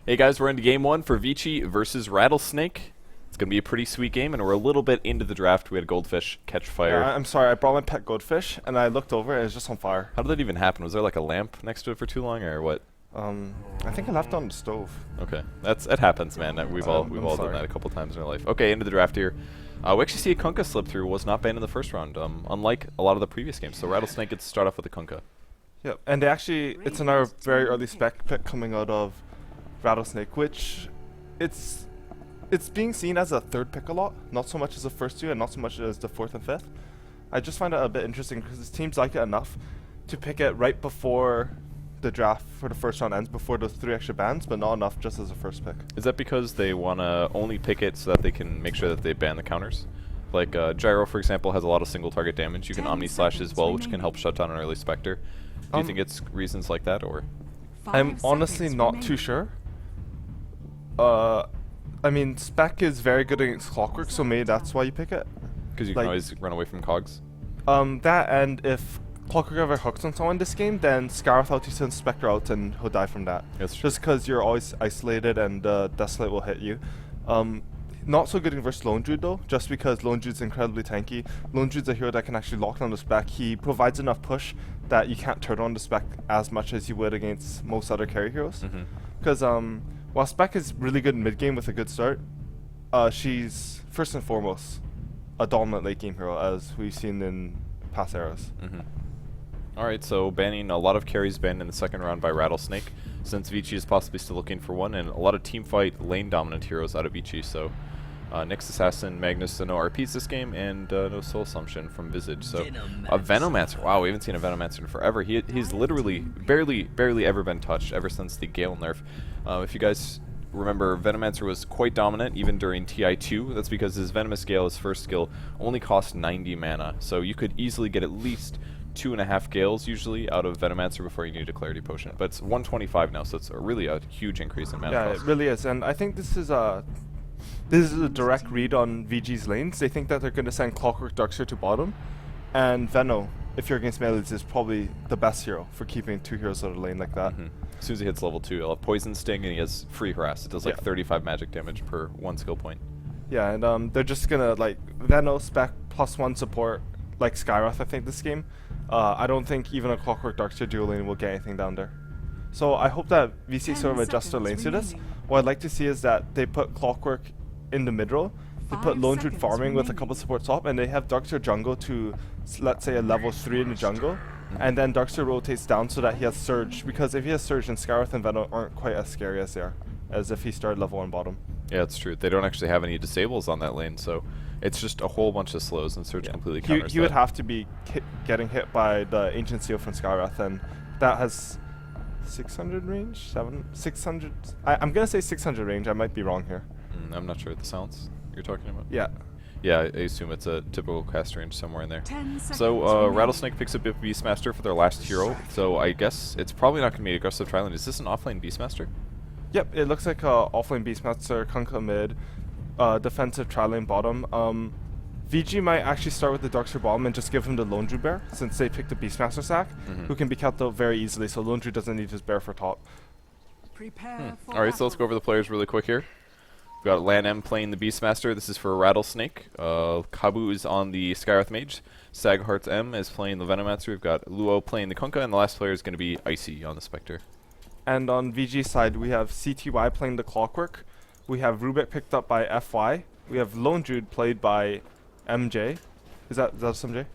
Hey guys, we're into game one for Vici versus Rattlesnake. It's going to be a pretty sweet game, and we're a little bit into the draft. We had Goldfish catch fire. I'm sorry, I brought my pet goldfish, and I looked over, and it's just on fire. How did that even happen? Was there like a lamp next to it for too long, or what? I think I left it on the stove. Okay, it happens, man. We've all done that a couple times in our life. Okay, into the draft here. We actually see a Kunkka slip through. Was not banned in the first round, unlike a lot of the previous games. So Rattlesnake gets to start off with a Kunkka. Yep, and it's another very early spec pick coming out of Rattlesnake, which it's being seen as a third pick a lot, not so much as the first two and not so much as the fourth and fifth. I just find it a bit interesting because teams like it enough to pick it right before the draft for the first round ends, before those 3 extra bans, but not enough just as a first pick. Is that because they want to only pick it so that they can make sure that they ban the counters? Like Gyro, for example, has a lot of single target damage. You can Omni Slash as well, which can help shut down an early Spectre. Do you think it's reasons like that, or? I'm honestly not too sure. I mean, Spec is very good against Clockwork, so maybe that's why you pick it. Because you can always run away from Cogs? That, and if Clockwork ever hooks on someone this game, then Scarith out, he sends Spectre out, and he'll die from that. That's true. Just because you're always isolated and Desolate will hit you. Not so good versus Lone Druid though, just because Lone Druid's incredibly tanky. Lone Druid's a hero that can actually lock down the Spec. He provides enough push that you can't turn on the Spec as much as you would against most other carry heroes. Because while Spec is really good in mid game with a good start, she's first and foremost a dominant late game hero, as we've seen in past eras. Alright, so banning a lot of carries banned in the second round by Rattlesnake, since Vici is possibly still looking for one, and a lot of teamfight lane dominant heroes out of Vici, so Nyx Assassin, Magnus, no RPs this game, and no Soul Assumption from Visage. So a Venomancer. Wow, we haven't seen a Venomancer in forever. He's literally barely ever been touched ever since the Gale nerf. If you guys remember, Venomancer was quite dominant even during TI3. That's because his Venomous Gale, his first skill, only cost 90 mana. So you could easily get at least 2.5 Gales usually out of Venomancer before you need a Clarity Potion. But it's 125 now, so it's really a huge increase in mana cost. Yeah, it really is, and I think this is a direct read on VG's lanes. They think that they're going to send Clockwork Darkseer to bottom, and Veno, if you're against melees, is probably the best hero for keeping 2 heroes out of lane like that. As soon as he hits level 2, he'll have Poison Sting, and he has Free Harass. It does like 35 magic damage per 1 skill point. Yeah, and they're just going to, like, Veno, Spec, +1 support, like Skyroth, I think, this game. I don't think even a Clockwork Darkseer dual lane will get anything down there. So I hope that VC sort of adjusts their lanes to this. What I'd like to see is that they put Clockwork in the mid row, they put Lone Druid farming with a couple support top, and they have Darkseer jungle to, let's say, a level 3 in the jungle, and then Darkseer rotates down so that he has Surge, because if he has Surge, then Skyroth and Veno aren't quite as scary as they are, as if he started level 1 bottom. Yeah, it's true. They don't actually have any disables on that lane, so it's just a whole bunch of slows, and Surge completely counters he would have to be getting hit by the Ancient Seal from Skyroth, and that has 600 range? 600? I'm going to say 600 range, I might be wrong here. I'm not sure what the silence you're talking about. Yeah. Yeah, I assume it's a typical cast range somewhere in there. So Rattlesnake picks up Beastmaster for their last hero, so I guess it's probably not going to be aggressive Triland. Is this an offlane Beastmaster? Yep, it looks like offlane Beastmaster, Kunkka mid, defensive Tri-lane bottom. VG might actually start with the Darkseer bottom and just give him the Lone Druid bear, since they picked the Beastmaster sack, who can be kept out very easily, so Lone Druid doesn't need his bear for top. Alright, so let's go over the players really quick here. We've got Lan M playing the Beastmaster. This is for Rattlesnake. Kabu is on the Skyroth Mage. Saghearts M is playing the Venomancer. We've got Luo playing the Kunkka, and the last player is going to be Icy on the Spectre. And on VG's side, we have CTY playing the Clockwork. We have Rubik picked up by FY. We have Lone Druid played by MJ. Is that MJ?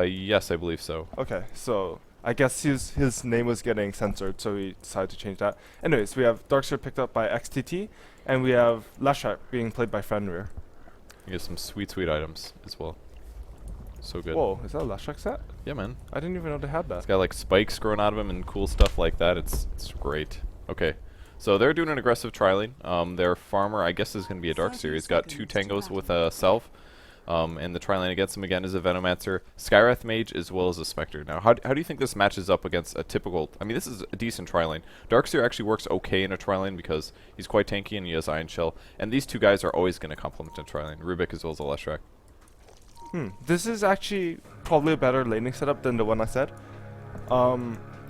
Yes, I believe so. Okay, so I guess his name was getting censored, so we decided to change that. Anyways, we have Darkseer picked up by XTT, and we have Leshak being played by Fenrir. You get some sweet items as well. So good. Whoa, is that a Leshak set? Yeah, man. I didn't even know they had that. It's got like spikes growing out of him and cool stuff like that. It's great. Okay, so they're doing an aggressive tri-lane. Their farmer, I guess, is going to be a Darkseer. He's got 2 tangos with a Self. And the tri-lane against him again is a Venomancer, Skyroth Mage, as well as a Spectre. Now, how do you think this matches up against a typical... I mean, this is a decent tri-lane. Darkseer actually works okay in a tri-lane because he's quite tanky and he has Iron Shell. And these two guys are always going to complement a tri-lane, Rubik as well as a Leshak. This is actually probably a better laning setup than the one I said.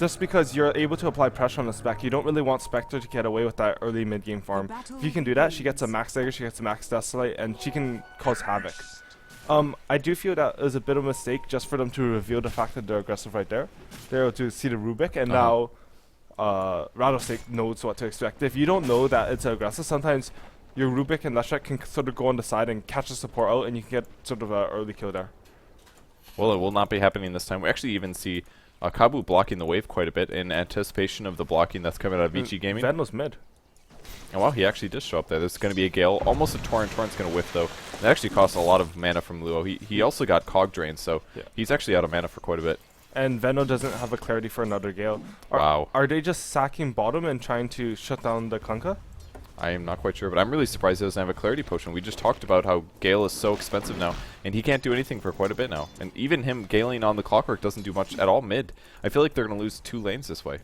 just because you're able to apply pressure on the Spec. You don't really want Spectre to get away with that early mid-game farm. If you can do that, she gets a max dagger, she gets a max Desolate, and she can cause havoc. I do feel that is a bit of a mistake just for them to reveal the fact that they're aggressive right there. They're able to see the Rubik, and now Rattlesnake knows what to expect. If you don't know that it's aggressive, sometimes your Rubik and Leshrac can sort of go on the side and catch the support out, and you can get sort of an early kill there. Well, it will not be happening this time. We actually even see Kabu blocking the wave quite a bit in anticipation of the blocking that's coming out of Vici Gaming. Vandal's mid. And wow, he actually did show up there. There's going to be a Gale, almost a Torrent. Torrent's going to whiff though. That actually costs a lot of mana from Luo. He also got Cog Drain, so he's actually out of mana for quite a bit. And Veno doesn't have a clarity for another Gale. Wow. Are they just sacking bottom and trying to shut down the Kunkka? I am not quite sure, but I'm really surprised he doesn't have a Clarity Potion. We just talked about how Gale is so expensive now, and he can't do anything for quite a bit now. And even him Galing on the Clockwork doesn't do much at all mid. I feel like they're going to lose 2 lanes this way.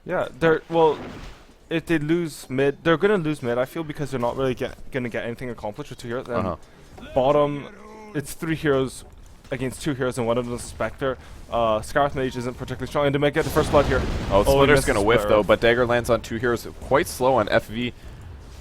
Yeah, if they lose mid, they're going to lose mid, I feel, because they're not really going to get anything accomplished with 2 heroes. And bottom, it's 3 heroes against 2 heroes, and one of them is Spectre. Scarlet Mage isn't particularly strong, and they might get the first blood here. Oh, Splitter's going to whiff, though, but Dagger lands on 2 heroes. Quite slow on FV.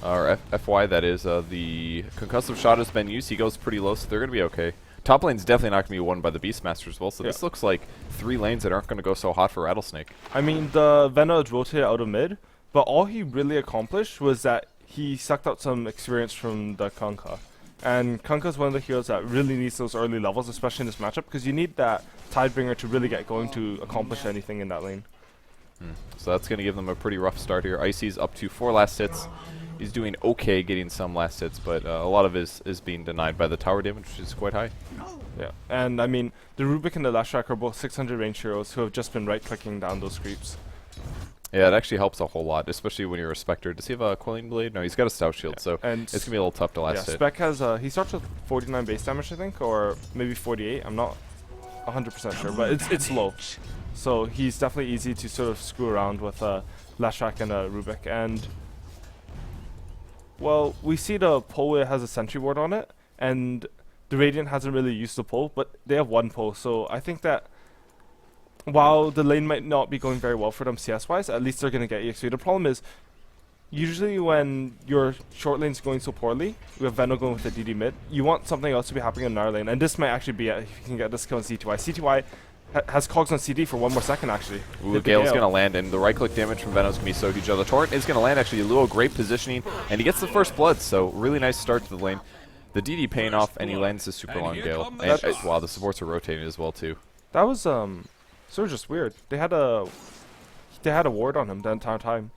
Or FY, that is. The concussive shot has been used. He goes pretty low, so they're going to be okay. Top lane's definitely not going to be won by the Beastmaster as well, so this looks like 3 lanes that aren't going to go so hot for Rattlesnake. I mean, the Veno rotated out of mid, but all he really accomplished was that he sucked out some experience from the Kunkka. And Kunkka's one of the heroes that really needs those early levels, especially in this matchup, because you need that Tidebringer to really get going to accomplish anything in that lane. So that's going to give them a pretty rough start here. Icy's up to 4 last hits. He's doing okay getting some last hits, but a lot of his is being denied by the tower damage, which is quite high. Yeah, and I mean, the Rubik and the Leshrac are both 600 range heroes who have just been right-clicking down those creeps. Yeah, it actually helps a whole lot, especially when you're a Spectre. Does he have a Quelling Blade? No, he's got a Stout Shield, so and it's going to be a little tough to last hit. Spec has, he starts with 49 base damage, I think, or maybe 48. I'm not 100% sure, but it's low. So he's definitely easy to sort of screw around with Leshrac and Rubik. And well, we see the pole has a sentry ward on it, and the Radiant hasn't really used the pole, but they have 1 pole, so I think that while the lane might not be going very well for them CS-wise, at least they're going to get EXP. The problem is, usually when your short lane's going so poorly, we have Veno going with the DD mid, you want something else to be happening in our lane, and this might actually be it if you can get this kill on CTY. CTY has cogs on CD for 1 more second, actually. Ooh, Gale's going to land, and the right-click damage from Venom's going to be so huge. The Torrent is going to land, actually. Luo, great positioning, and he gets the first blood, so really nice start to the lane. The DD paying off, and he lands the super long Gale. And, wow, the supports are rotating as well, too. That was, sort of just weird. They had a ward on him the entire time.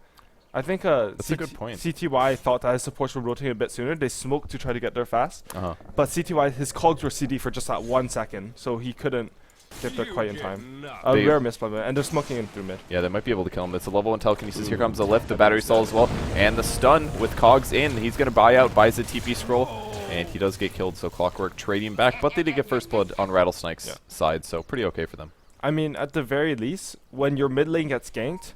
I think that's a good point. CTY thought that his supports were rotating a bit sooner. They smoked to try to get there fast. But CTY, his cogs were CD for just that 1 second, so he couldn't get there quite in time. A rare miss by mid, and they're smoking him through mid. Yeah, they might be able to kill him. It's a level 1 telekinesis. Here comes the lift, the battery stall as well, and the stun with cogs in. He's going to buys the TP scroll, and he does get killed, so Clockwork trading back, but they did get first blood on Rattlesnake's side, so pretty okay for them. I mean, at the very least, when your mid lane gets ganked,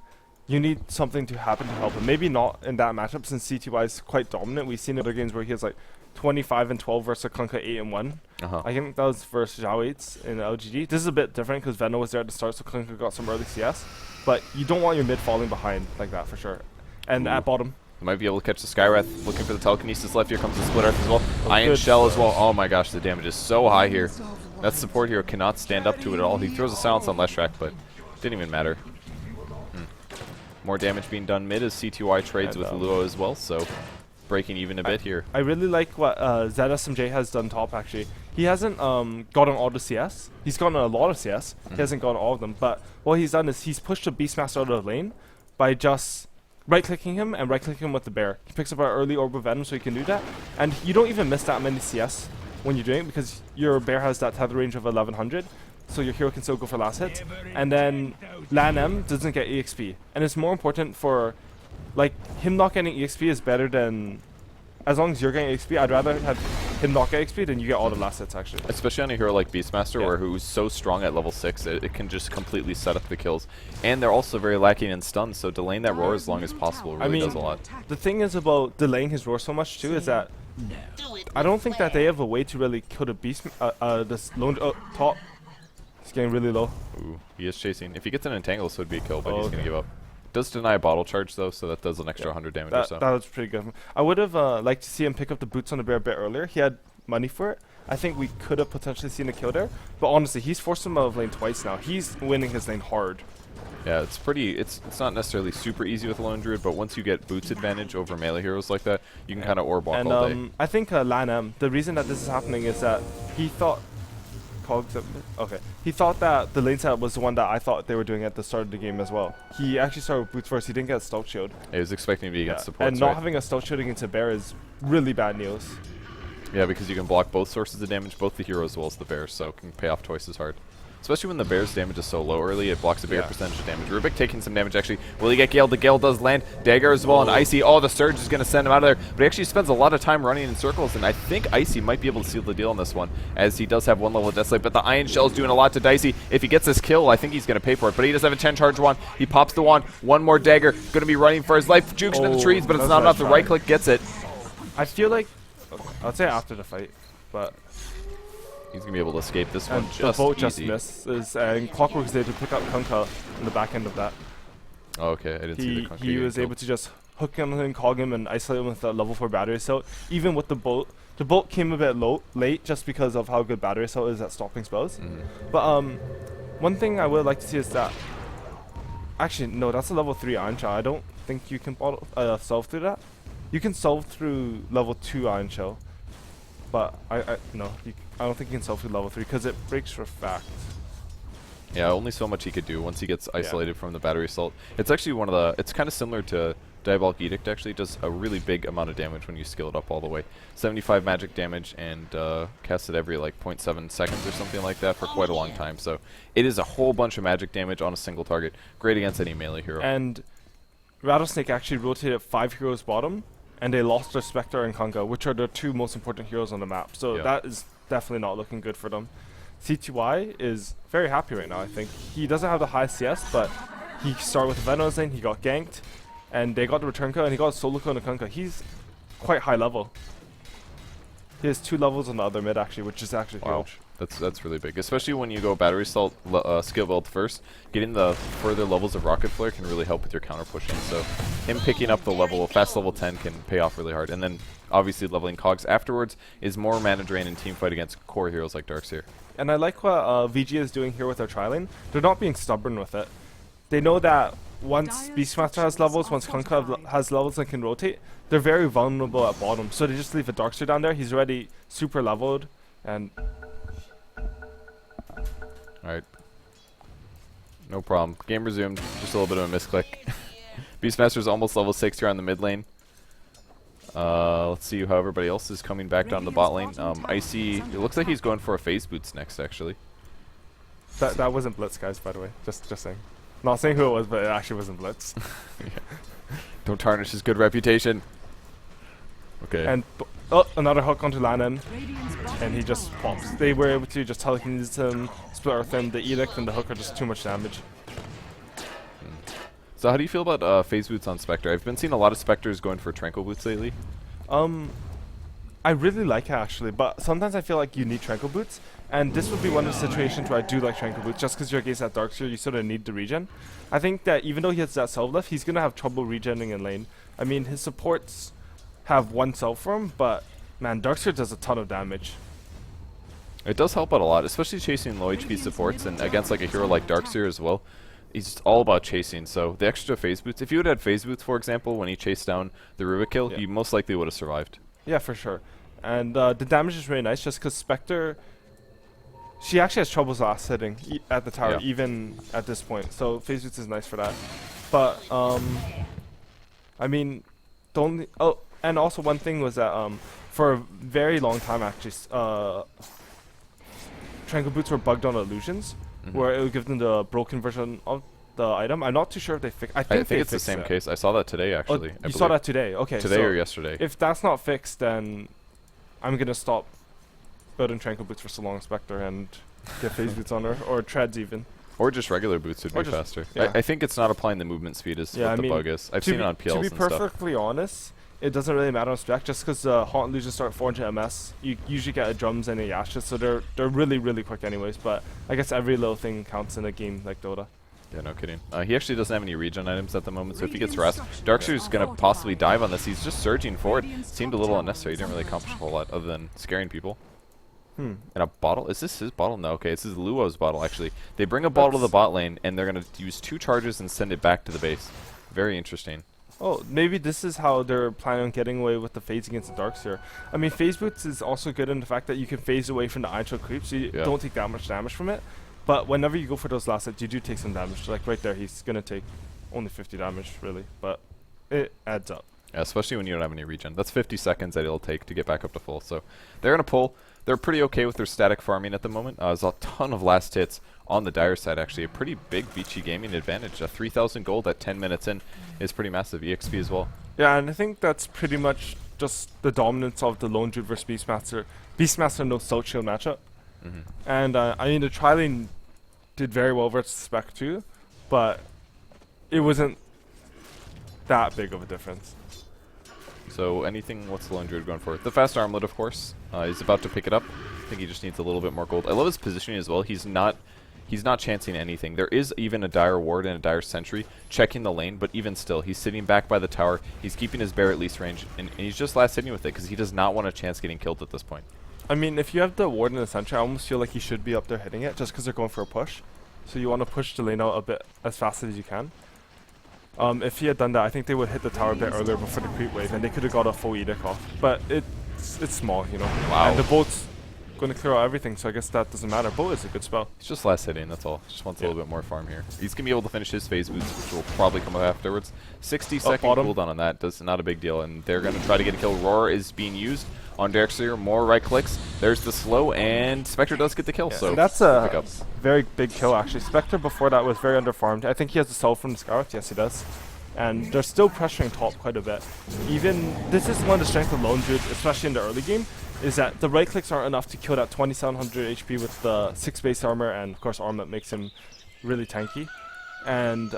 you need something to happen to help him. Maybe not in that matchup, since CTY is quite dominant. We've seen other games where he has like 25 and 12 versus a Kunkka 8 and 1. I think that was versus Zhao 8s in LGD. This is a bit different because Veno was there at the start, so Kunkka got some early CS. But you don't want your mid falling behind like that for sure. And at bottom, they might be able to catch the Skywrath. Looking for the telekinesis left. Here comes the Split Earth as well. Oh, Iron Shell as well. Oh my gosh, the damage is so high here. That support hero cannot stand up to it at all. He throws a silence on Leshrac, but didn't even matter. More damage being done mid as CTY trades with Luo as well, so breaking even a bit here. I really like what ZSMJ has done top, actually. He hasn't gotten all the CS. He's gotten a lot of CS. He hasn't gotten all of them, but what he's done is he's pushed the Beastmaster out of the lane by just right-clicking him and right-clicking him with the bear. He picks up an early Orb of Venom, so he can do that. And you don't even miss that many CS when you're doing it, because your bear has that tether range of 1100. So your hero can still go for last hits. And then Lan M doesn't get EXP. And it's more important for, like, him not getting EXP is better than, as long as you're getting EXP, I'd rather have him not get EXP than you get all the last hits, actually. Especially on a hero like Beastmaster, who's so strong at level 6, it can just completely set up the kills. And they're also very lacking in stuns, so delaying that roar as long as possible really does a lot. The thing is about delaying his roar so much, too, is that I don't think that they have a way to really kill the Beast, this lone top. He's getting really low. Ooh, he is chasing. If he gets an entangle, this would be a kill, but he's okay. going to give up. Does deny a bottle charge, though, so that does an extra 100 damage or so. That was pretty good. I would have liked to see him pick up the boots on the bear a bit earlier. He had money for it. I think we could have potentially seen a kill there. But honestly, he's forced him out of lane twice now. He's winning his lane hard. Yeah, it's pretty. It's not necessarily super easy with a lone druid, but once you get boots advantage over melee heroes like that, you can kind of orb walk all day. I think Lan the reason that this is happening is that he thought he thought that the lane setup was the one that I thought they were doing at the start of the game as well. He actually started with boots first. He didn't get a stealth shield. He was expecting to be against support, and not having a stealth shield against a bear is really bad news. Yeah, because you can block both sources of damage, both the hero as well as the bear, so it can pay off twice as hard. Especially when the bear's damage is so low early, it blocks a bigger percentage of damage. Rubik taking some damage, actually. Will he get Gale? The Gale does land. Dagger as well, and Icy. Oh, the Surge is going to send him out of there. But he actually spends a lot of time running in circles, and I think Icy might be able to seal the deal on this one, as he does have one level of Desolate. But the Iron Shell's doing a lot to Dicey. If he gets this kill, I think he's going to pay for it. But he does have a 10 charge wand. He pops the wand. One more Dagger. Going to be running for his life. Jukes into the trees, but it's not enough. The right click gets it. I feel like... I'd say after the fight, but... He's going to be able to escape this one the boat just easy. misses, and Clockwork is there to pick up Kunkka in the back end of that. Oh, okay, I didn't see the Kunkka. He was able to just hook him and cog him and isolate him with a level 4 battery assault. Even with the boat came a bit late just because of how good battery assault is at stopping spells. But one thing I would like to see is that... Actually, no, that's a level 3 Iron Shell. I don't think you can solve through that. You can solve through level 2 Iron Shell. But I don't think he can solve through level 3 because it breaks Refract. Yeah, only so much he could do once he gets isolated from the battery assault. It's actually one of the... It's kind of similar to Diabolic Edict, actually. It does a really big amount of damage when you scale it up all the way. 75 magic damage and casts it every like 0.7 seconds or something like that for quite a long time. So it is a whole bunch of magic damage on a single target. Great against any melee hero. And Rattlesnake actually rotated 5 heroes bottom, and they lost their Spectre and Kunkka, which are the 2 most important heroes on the map. So that is definitely not looking good for them. CTY is very happy right now, I think. He doesn't have the highest CS, but he started with the Venom's lane, he got ganked, and they got the return kill, and he got a solo kill on the Kunkka. He's quite high level. He has 2 levels on the other mid, actually, which is actually huge. That's really big, especially when you go battery assault skill build first. Getting the further levels of rocket flare can really help with your counter pushing. So him picking up the level, fast level 10 can pay off really hard. And then obviously leveling cogs afterwards is more mana drain in team fight against core heroes like Darkseer. And I like what Vici is doing here with their tri-lane. They're not being stubborn with it. They know that once Beastmaster has levels, once Kunkka has levels and can rotate, they're very vulnerable at bottom. So they just leave a Darkseer down there. He's already super leveled, and alright. No problem. Game resumed. Just a little bit of a misclick. Beastmaster's almost level 6 here on the mid lane. Let's see how everybody else is coming back down the bot lane. Icy, it looks like he's going for a phase boots next, actually. That wasn't Blitz, guys, by the way. Just saying. Not saying who it was, but it actually wasn't Blitz. Don't tarnish his good reputation. Okay. And another hook onto Lannan, and he just pops. They were able to just telekinesis him, split earth him. The Edict and the hook are just too much damage. So how do you feel about phase boots on Spectre? I've been seeing a lot of Spectres going for tranquil boots lately. I really like it actually, but sometimes I feel like you need tranquil boots, and this would be one of the situations where I do like tranquil boots. Just because you're against that Darkseer, you sort of need the regen. I think that even though he has that self lift, he's gonna have trouble regenning in lane. I mean, his supports have 1 self for him, but man, Darkseer does a ton of damage. It does help out a lot, especially chasing low HP supports, and against like a hero like Darkseer as well. He's all about chasing, so the extra phase boots, if you would have had phase boots, for example, when he chased down the Rubik kill, he most likely would have survived. Yeah, for sure. And the damage is really nice, just because Spectre, she actually has troubles last hitting at the tower, even at this point, so phase boots is nice for that. But, I mean, the only... Oh, and also one thing was that, for a very long time, actually, tranquil boots were bugged on illusions, where it would give them the broken version of the item. I'm not too sure if they fixed. I think it's the same case. I saw that today, actually. You saw that today? Okay. Today so or yesterday. If that's not fixed, then I'm gonna stop building tranquil boots for so long Spectre and get phase boots on her, or treads even. Or just regular boots would be faster. I think it's not applying the movement speed is what the bug is. I've seen it on PLs and stuff. To be perfectly honest, it doesn't really matter on spec, just because the Haunt illusions start 400 MS. You usually get a drums and a Yasha, so they're really quick anyways. But I guess every little thing counts in a game like Dota. Yeah, no kidding. He actually doesn't have any regen items at the moment, so if he gets harassed, Darkseer's going to possibly dive on this. He's just surging forward. Seemed a little unnecessary. He didn't really accomplish a whole lot other than scaring people. And a bottle? Is this his bottle? No, okay, this is Luo's bottle, actually. They bring a bottle to the bot lane, and they're going to use 2 charges and send it back to the base. Very interesting. Oh, maybe this is how they're planning on getting away with the phase against the Darkseer. I mean, phase boots is also good in the fact that you can phase away from the Eintracht creep, so you don't take that much damage from it. But whenever you go for those last hits, you do take some damage. Like right there, he's going to take only 50 damage, really. But it adds up. Yeah, especially when you don't have any regen. That's 50 seconds that it'll take to get back up to full. So they're going to pull. They're pretty okay with their static farming at the moment. There's a ton of last hits on the Dire side, actually. A pretty big Vici gaming advantage. 3,000 gold at 10 minutes in is pretty massive. EXP as well. Yeah, and I think that's pretty much just the dominance of the Lone Druid versus Beastmaster. Beastmaster no soul shield matchup. And I mean, the Tri-Lane did very well versus Spec too, but it wasn't that big of a difference. So anything, what's the Lone Druid going for? The fast armlet, of course. He's about to pick it up. I think he just needs a little bit more gold. I love his positioning as well. He's not chancing anything. There is even a Dire Ward and a Dire Sentry checking the lane, but even still, he's sitting back by the tower. He's keeping his bear at least range, and he's just last hitting with it because he does not want a chance getting killed at this point. I mean, if you have the Ward and the Sentry, I almost feel like he should be up there hitting it just because they're going for a push. So you want to push the lane out a bit as fast as you can. If he had done that, I think they would hit the tower a bit earlier before the creep wave, and they could have got a full edict off. But it's small, you know. Wow. And the boat's going to clear out everything, so I guess that doesn't matter. Boat is a good spell. He's just last hitting, that's all. Just wants a little bit more farm here. He's going to be able to finish his phase boots, which will probably come up afterwards. 60-second cooldown on that. That's not a big deal, and they're going to try to get a kill. Roar is being used on Darkseer. More right clicks. There's the slow, and Spectre does get the kill. So that's a very big kill, actually. Spectre before that was very underfarmed. I think he has the soul from the Scarlet. Yes, he does. And they're still pressuring top quite a bit. Even this is one of the strengths of Lone Druid, especially in the early game, is that the right clicks aren't enough to kill that 2700 HP with the 6 base armor, and of course armor makes him really tanky. And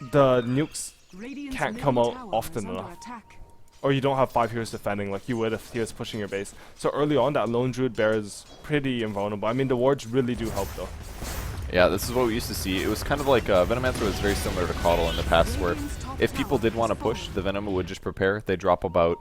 the nukes can't come out often enough. Or you don't have 5 heroes defending like you would if he was pushing your base. So early on, that Lone Druid bear is pretty invulnerable. I mean, the wards really do help though. Yeah, this is what we used to see. It was kind of like Venomancer was very similar to Caudle in the past, where if people did want to push, the Venom would just prepare. They drop about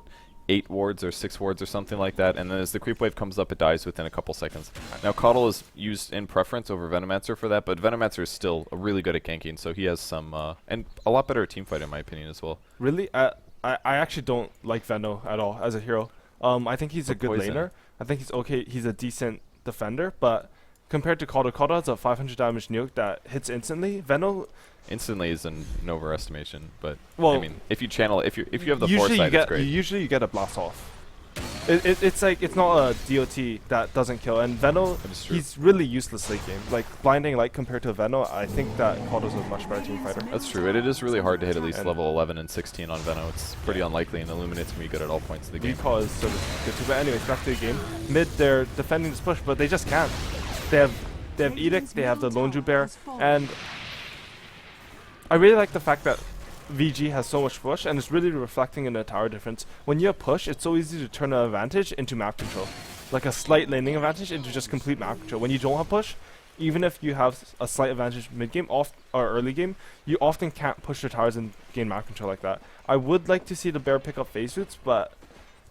8 wards or 6 wards or something like that, and then as the creep wave comes up, it dies within a couple seconds. Now, Caudle is used in preference over Venomancer for that, but Venomancer is still really good at ganking, so he has some, and a lot better at teamfight in my opinion as well. Really? I actually don't like Veno at all as a hero. I think he's a good laner. I think he's okay. He's a decent defender, but compared to Caudle, Caudle has a 500 damage nuke that hits instantly. Veno instantly is an overestimation, but well, I mean, if you channel, if you have the foresight, it's great. Usually you get a blast off. It's like it's not a DOT that doesn't kill, and Veno, he's really useless late game. Like blinding light compared to Veno, I think that Caudle's a much better team fighter. That's true. It is really hard to hit at least level 11 and 16 on Veno. It's pretty unlikely, and Illuminate's gonna be good at all points of the game. Recall is sort of good too. But anyways, back to the game. Mid, they're defending this push, but they just can't. They have Edict, they have the Lone Druid bear, and I really like the fact that VG has so much push, and it's really reflecting in the tower difference. When you have push, it's so easy to turn an advantage into map control. Like a slight laning advantage into just complete map control. When you don't have push, even if you have a slight advantage mid-game or early game, you often can't push your towers and gain map control like that. I would like to see the bear pick up phase roots, but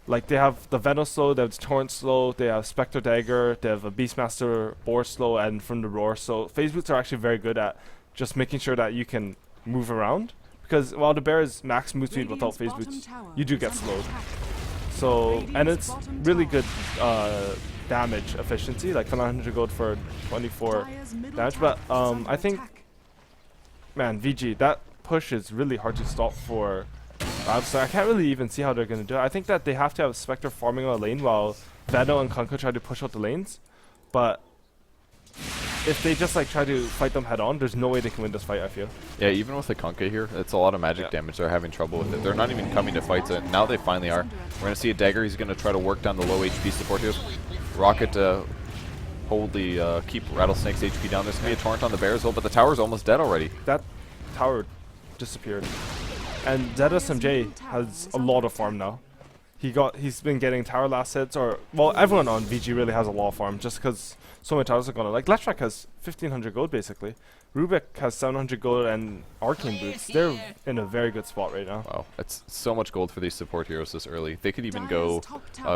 like they have the Veno slow, they have the Torrent slow, they have Spectre Dagger, they have a Beastmaster Boar slow, and from the Roar. So phase boots are actually very good at just making sure that you can move around. Because while the bear is max move speed without phase boots, you do get slowed. So, and it's really good damage efficiency, like 900 gold for 24 damage. But I think, man, VG, that push is really hard to stop for. So I can't really even see how they're going to do it. I think that they have to have Spectre farming on a lane while Veno and Kunkka try to push out the lanes. But if they just like try to fight them head on, there's no way they can win this fight, I feel. Yeah, even with the Kunkka here, it's a lot of magic damage. They're having trouble with it. They're not even coming to fights. Now they finally are. We're going to see a Dagger. He's going to try to work down the low HP support here. Rocket to keep Rattlesnake's HP down. There's going to be a Torrent on the bear as well, but the tower's almost dead already. That tower disappeared. And ZSMJ has a lot of farm now. He's been getting tower last hits, or well, everyone on VG really has a lot of farm just because so many towers are gonna like. Leshrac has 1500 gold basically. Rubik has 700 gold and arcane boots. They're in a very good spot right now. Wow, that's so much gold for these support heroes this early. They could even go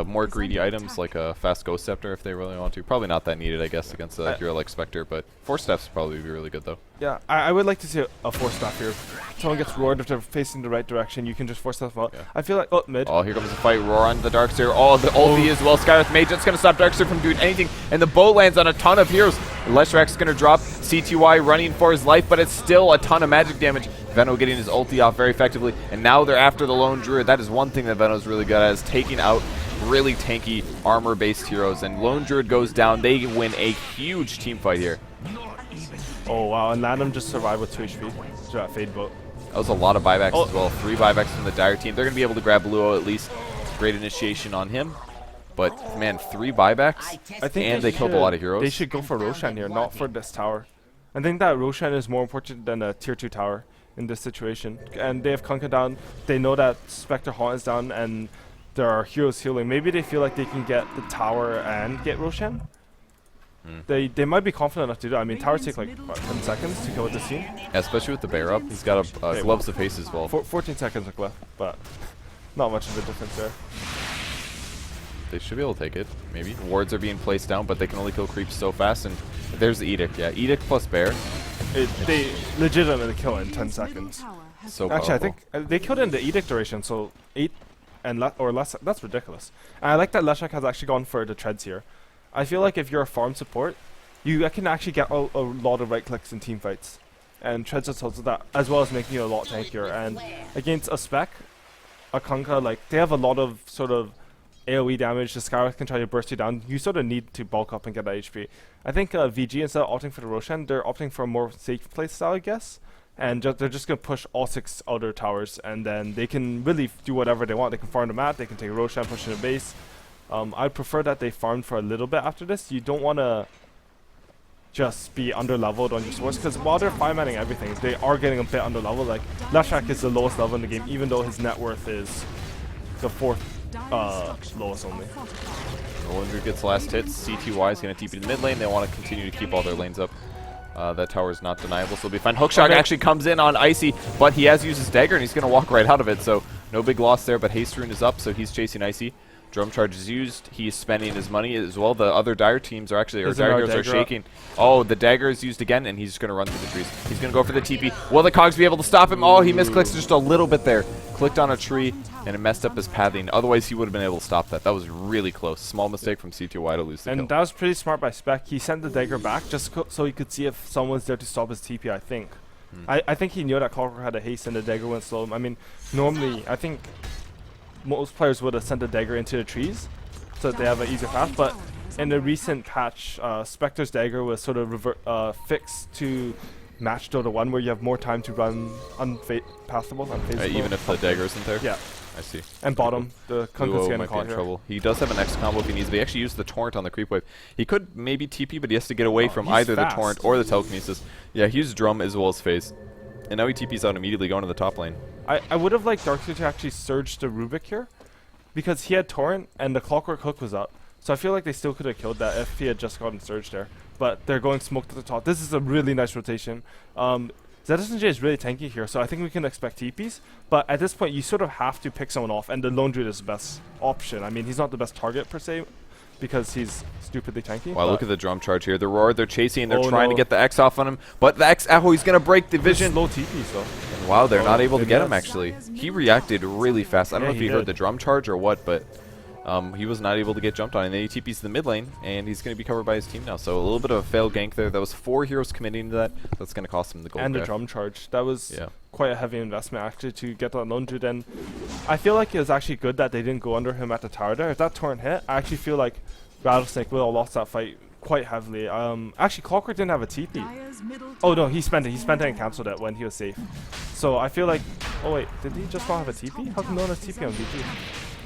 more greedy items like a fast Ghost Scepter if they really want to. Probably not that needed, I guess, against a hero like Spectre, but 4 steps would probably be really good though. Yeah, I would like to see a 4-step here. Someone gets roared if they're facing the right direction, you can just force them out. Yeah. I feel like, oh, mid. Oh, here comes the fight. Roar on the Darkster. Oh, the ulti as well. Skywrath Mage just going to stop Darkster from doing anything. And the bow lands on a ton of heroes. Leshrac's going to drop. CTY running for his life, but it's still a ton of magic damage. Veno getting his ulti off very effectively. And now they're after the Lone Druid. That is one thing that Veno's really good at, is taking out really tanky armor-based heroes. And Lone Druid goes down. They win a huge team fight here. Oh, wow, and Landham just survived with 2 HP. So that fade boat. That was a lot of buybacks as well. 3 buybacks from the Dire team. They're going to be able to grab Luo at least. Great initiation on him. But, man, 3 buybacks, I think and they killed a lot of heroes. They should go for Roshan here, not for this tower. I think that Roshan is more important than a tier 2 tower in this situation. And they have Kunkka down. They know that Spectre Haunt is down, and there are heroes healing. Maybe they feel like they can get the tower and get Roshan. They might be confident enough to do it. I mean, towers take like, what, 10 seconds to kill with the scene? Yeah, especially with the bear up. He's got a gloves of haste as well. 14 seconds left, but not much of a difference there. They should be able to take it, maybe. Wards are being placed down, but they can only kill creeps so fast. And there's the Edict. Yeah, Edict plus bear. They legitimately kill it in 10 seconds. So Actually, I powerful. think they killed it in the Edict duration, so 8 and or less. That's ridiculous. And I like that Leshrac has actually gone for the treads here. I feel like if you're a farm support, you can actually get a lot of right clicks in team fights, and treads just helps with that, as well as making you a lot tankier. And against a spec, a Kunkka, like they have a lot of sort of AoE damage. The Skywrath can try to burst you down. You sort of need to bulk up and get that HP. I think VG, instead of opting for the Roshan, they're opting for a more safe play style, I guess. And they're just going to push all 6 outer towers, and then they can really do whatever they want. They can farm the mat, they can take Roshan, push in the base. I'd prefer that they farmed for a little bit after this. You don't want to just be under-leveled on your swords, because while they're 5-manning everything, they are getting a bit under-leveled. Like, Leshrac is the lowest level in the game, even though his net worth is the 4th lowest only. Rollinger gets last hits. CTY is going to TP to the mid lane. They want to continue to keep all their lanes up. That tower is not deniable, so it'll be fine. Hookshot actually comes in on Icy, but he has used his dagger, and he's going to walk right out of it, so no big loss there, but Haste Rune is up, so he's chasing Icy. Drum charge is used. He's spending his money as well. The other Dire teams are actually, or Dire heroes are shaking. Oh, the dagger is used again, and he's just going to run through the trees. He's going to go for the TP. Will the Cogs be able to stop him? Oh, he misclicks just a little bit there. Clicked on a tree, and it messed up his pathing. Otherwise, he would have been able to stop that. That was really close. Small mistake from CTY to lose the kill. And that was pretty smart by Spec. He sent the dagger back just so he could see if someone's there to stop his TP, I think. I think he knew that Clockwork had a haste and the dagger went slow. I mean, normally, I think most players would have sent the dagger into the trees so that they have an easier path, but in the recent patch, Spectre's dagger was sort of fixed to match Dota 1, where you have more time to run unpassable. Even if the dagger isn't there? Yeah. I see. And bottom, the Kunkka's getting might be caught in here. trouble. He does have an X combo if he needs, but he actually used the Torrent on the creep wave. He could maybe TP, but he has to get away from either fast. the Torrent or the Telekinesis. Yeah, he used Drum as well as Phase. And now he TP's out immediately, going to the top lane. I would have liked Darkseid to actually surge the Rubik here, because he had Torrent and the Clockwork Hook was up. So I feel like they still could have killed that if he had just gotten Surge there. But they're going Smoke to the top. This is a really nice rotation. ZSNJ is really tanky here, so I think we can expect TPs. But at this point, you sort of have to pick someone off, and the Lone Druid is the best option. I mean, he's not the best target per se, because he's stupidly tanky. Wow, look at the drum charge here. The Roar, they're chasing, they're Oh, trying to no. get the X off on him. But the X, oh, he's going to break the vision. Low TPs though. And wow, they're not able to they get him, missed. actually. He reacted really fast. I don't Yeah, know if he he heard did. the drum charge or what, but he was not able to get jumped on. And then he TPs to the mid lane, and he's going to be covered by his team now. So a little bit of a failed gank there. That was 4 heroes committing to that. That's going to cost him the gold. And the there. drum charge. That was Yeah. quite a heavy investment actually to get that Lone Druid. And I feel like it was actually good that they didn't go under him at the tower there. If that Torrent hit, I actually feel like Rattlesnake would have lost that fight quite heavily. Actually, Clockwork didn't have a TP. Oh no, he spent it. He spent it and cancelled it when he was safe. So I feel like, oh wait, did he just not have a TP? How come no one has TP on VG?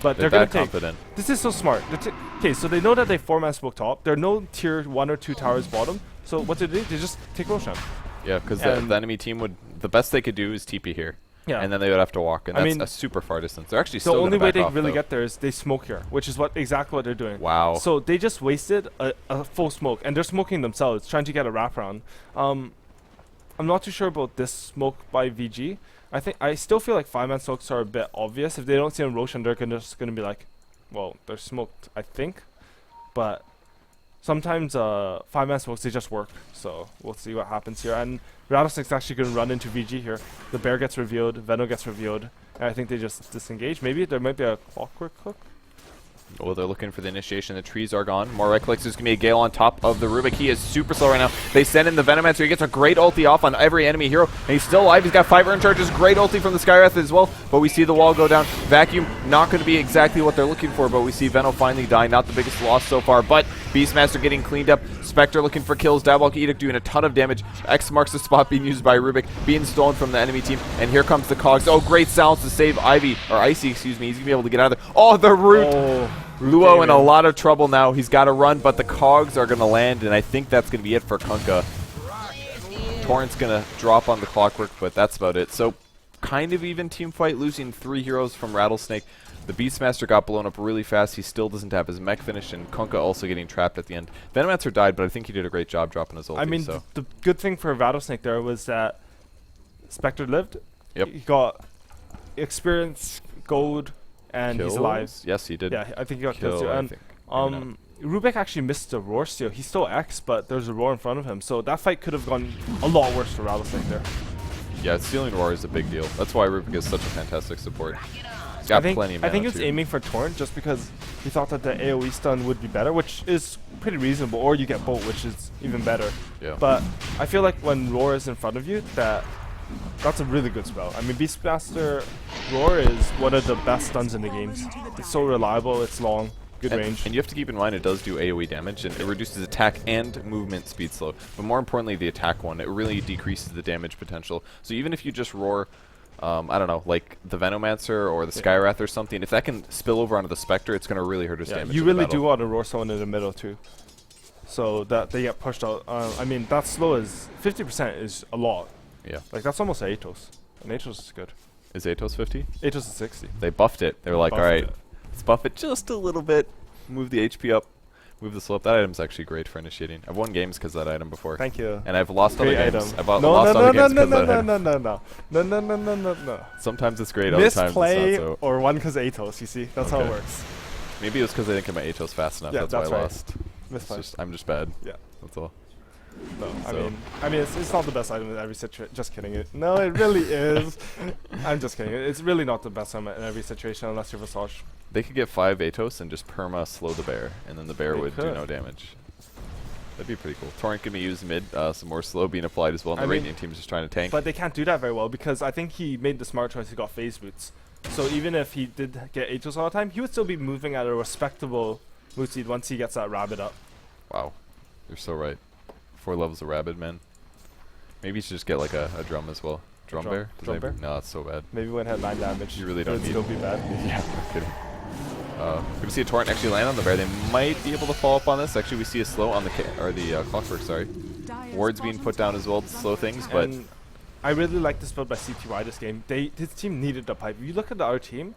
But They're they're gonna that take. confident. This is so smart. Okay, so they know that they 4-man smoke top. There are no tier 1 or 2 towers bottom. So what do? They just take Roshan. Yeah, because And- the enemy team would, the best they could do is TP here. Yeah. And then they would have to walk, and I that's mean, a super far distance. They're actually the still only gonna way back they off, really though. get there is they smoke here, which is exactly what they're doing. Wow. So they just wasted a full smoke, and they're smoking themselves, trying to get a wraparound. I'm not too sure about this smoke by VG. I still feel like 5-man smokes are a bit obvious. If they don't see on Roshan, they're just gonna be like, well, they're smoked, I think. But sometimes 5-man smokes, they just work. So we'll see what happens here. And Rattlesnake's actually gonna run into VG here. The bear gets revealed, Veno gets revealed, and I think they just disengage. Maybe there might be a clockwork hook. Well, they're looking for the initiation. The trees are gone. More right clicks. There's going to be a Gale on top of the Rubik. He is super slow right now. They send in the Venomancer. He gets a great ulti off on every enemy hero. And he's still alive. He's got 5 urn charges. Great ulti from the Skywrath as well. But we see the wall go down. Vacuum not going to be exactly what they're looking for. But we see Veno finally die. Not the biggest loss so far. But Beastmaster getting cleaned up. Spectre looking for kills. Diabolic Edict doing a ton of damage. X marks the spot being used by Rubik. Being stolen from the enemy team. And here comes the Cogs. Oh, great silence to save Ivy. Or Icy, excuse me. He's going to be able to get out of there. Oh, the root. Oh. Luo in a lot of trouble now. He's got to run, but the Cogs are going to land, and I think that's going to be it for Kunkka. Torrent's going to drop on the Clockwork, but that's about it. So, kind of even team fight, losing 3 heroes from Rattlesnake. The Beastmaster got blown up really fast. He still doesn't have his mech finish, and Kunkka also getting trapped at the end. Venomancer died, but I think he did a great job dropping his ulti. I mean, so. the good thing for Rattlesnake there was that Spectre lived. Yep. He got experience, gold, and he's alive. Kills? Yes, he did. Yeah, I think he got kills Kill, too. I And think. Maybe Rubik actually missed the roar steal. He's still X, but there's a roar in front of him. So that fight could have gone a lot worse for Rattlesnake there. Yeah, stealing roar is a big deal. That's why Rubik is such a fantastic support. He's got plenty of mana I think he was too. aiming for Torrent just because he thought that the AoE stun would be better, which is pretty reasonable. Or you get Bolt, which is even better. Yeah. But I feel like when roar is in front of you, that's a really good spell. I mean, Beastmaster Roar is one of the best stuns in the games. It's so reliable, it's long, good range. And you have to keep in mind it does do AoE damage, and it reduces attack and movement speed slow. But more importantly, the attack one, it really decreases the damage potential. So even if you just roar, I don't know, like the Venomancer or the Skywrath or something, if that can spill over onto the Spectre, it's going to really hurt his damage. You really do want to roar someone in the middle too, so that they get pushed out. I mean, that slow is 50% is a lot. Yeah. Like, that's almost Atos. And Atos is good. Is Atos 50? Atos is 60. They buffed it. They were like, Buffed alright, it. let's buff it just a little bit. Move the HP up. Move the slow up. That item's actually great for initiating. I've won games because of that item before. Thank you. And I've lost Great other games. item. I've lost other games because of that item. No. Sometimes it's great, other times it's Misplay not so. or one because Atos, you see? That's how it Okay. works. Maybe it was because I didn't get my Atos fast enough. Yeah, that's that's why I right. lost. Misplay. I'm just bad. Yeah. That's all. No, So- I mean, it's not the best item in every situation. Just kidding. No, it really is. I'm just kidding. It's really not the best item in every situation unless you're Visage. They could get 5 Atos and just perma slow the bear, and then the bear They would do could. no damage. That'd be pretty cool. Torrent can be used mid, some more slow being applied as well, and I the mean, Radiant team's just trying to tank. But they can't do that very well because I think he made the smart choice. He got phase boots. So even if he did get Atos all the time, he would still be moving at a respectable move speed once he gets that rabbit up. Wow. You're so right. 4 levels of rabid, man. Maybe you should just get like a drum as well. Drum bear? Does Drum that- bear? No, that's so bad. Maybe when it had 9 damage. You really it don't would need still be bad. Yeah, no kidding. Good to see a Torrent actually land on the bear. They might be able to follow up on this. Actually, we see a slow on the Clockwork, sorry. Wards being put down as well to slow things, but And I really like this build by CTY this game. His team needed the pipe. If you look at our team,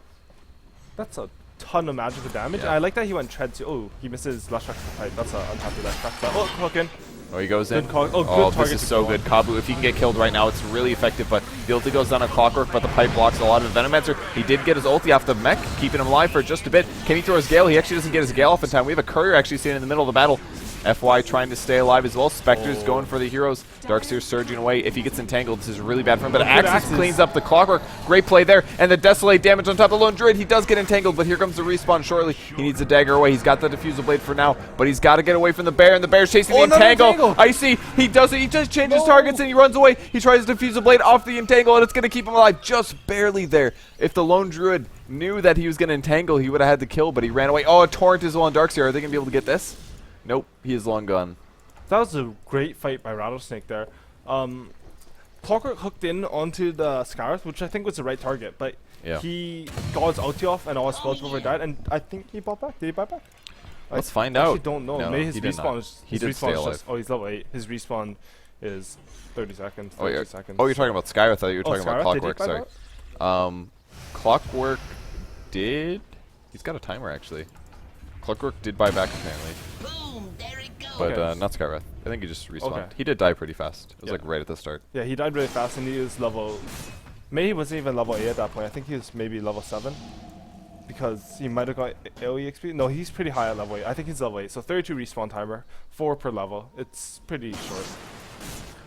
that's a ton of magical damage. Yeah. And I like that he went tread to. Oh, he misses Lush Track pipe. That's an unhappy Lush Track. But oh, clock in. oh, he goes in. Good call. Oh, good Oh, this target is to so go good. on. Kabu, if he can get killed right now, it's really effective, but the ulti goes down on Clockwork, but the pipe blocks a lot of Venomancer. He did get his ulti off the mech, keeping him alive for just a bit. Can he throw his Gale? He actually doesn't get his Gale off in time. We have a Courier actually standing in the middle of the battle. FY trying to stay alive as well. Spectre's going for the heroes. Darkseer's surging away. If he gets entangled, this is really bad for him. But Good Axis Axis. cleans up the Clockwork. Great play there. And the Desolate damage on top of the Lone Druid. He does get entangled, but here comes the respawn shortly. He needs a dagger away. He's got the Diffusal Blade for now, but he's got to get away from the bear, and the bear's chasing the another entangle. entangle. Icy, he does it. He just changes No. targets and he runs away. He tries to Diffusal Blade off the entangle, and it's going to keep him alive just barely there. If the Lone Druid knew that he was going to entangle, he would have had the kill, but he ran away. Oh, a Torrent is on Darkseer. Are they going to be able to get this? Nope. He is long gone. That was a great fight by Rattlesnake there. Clockwork hooked in onto the Scarif, which I think was the right target, but Yeah. he got his ulti off and all his spells before he died, and I think he bought back. Did he buy back? Let's find I out. actually don't know. No, Maybe his he did respawn not. is He his did respawn stay is alive. just, oh, he's level 8. His respawn is 30 seconds, 30 seconds. Oh, you're talking about Skyr. I thought you were Oh, talking about Scarif, did he Clockwork. buy Sorry. that? Clockwork did. He's got a timer actually. Clockwork did buy back apparently, Boom, there it goes. but Okay. not Skywrath. I think he just respawned. Okay. He did die pretty fast. It was Yeah. like right at the start. Yeah, he died really fast, and he was level. Maybe he wasn't even level 8 at that point. I think he was maybe level 7. Because he might have got AoE XP. No, he's pretty high at level 8. I think he's level 8. So 32 respawn timer, 4 per level. It's pretty short.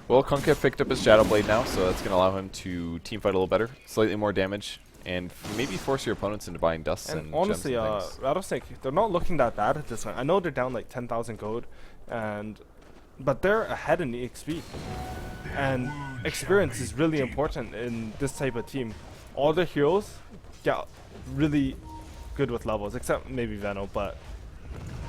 Well, Kunkev picked up his Shadow Blade now, so that's going to allow him to teamfight a little better, slightly more damage, and maybe force your opponents into buying dusts and honestly, gems and things. Rattlesnake, they're not looking that bad at this point. I know they're down like 10,000 gold, but they're ahead in EXP. And experience is really important in this type of team. All the heroes get really good with levels, except maybe Veno, but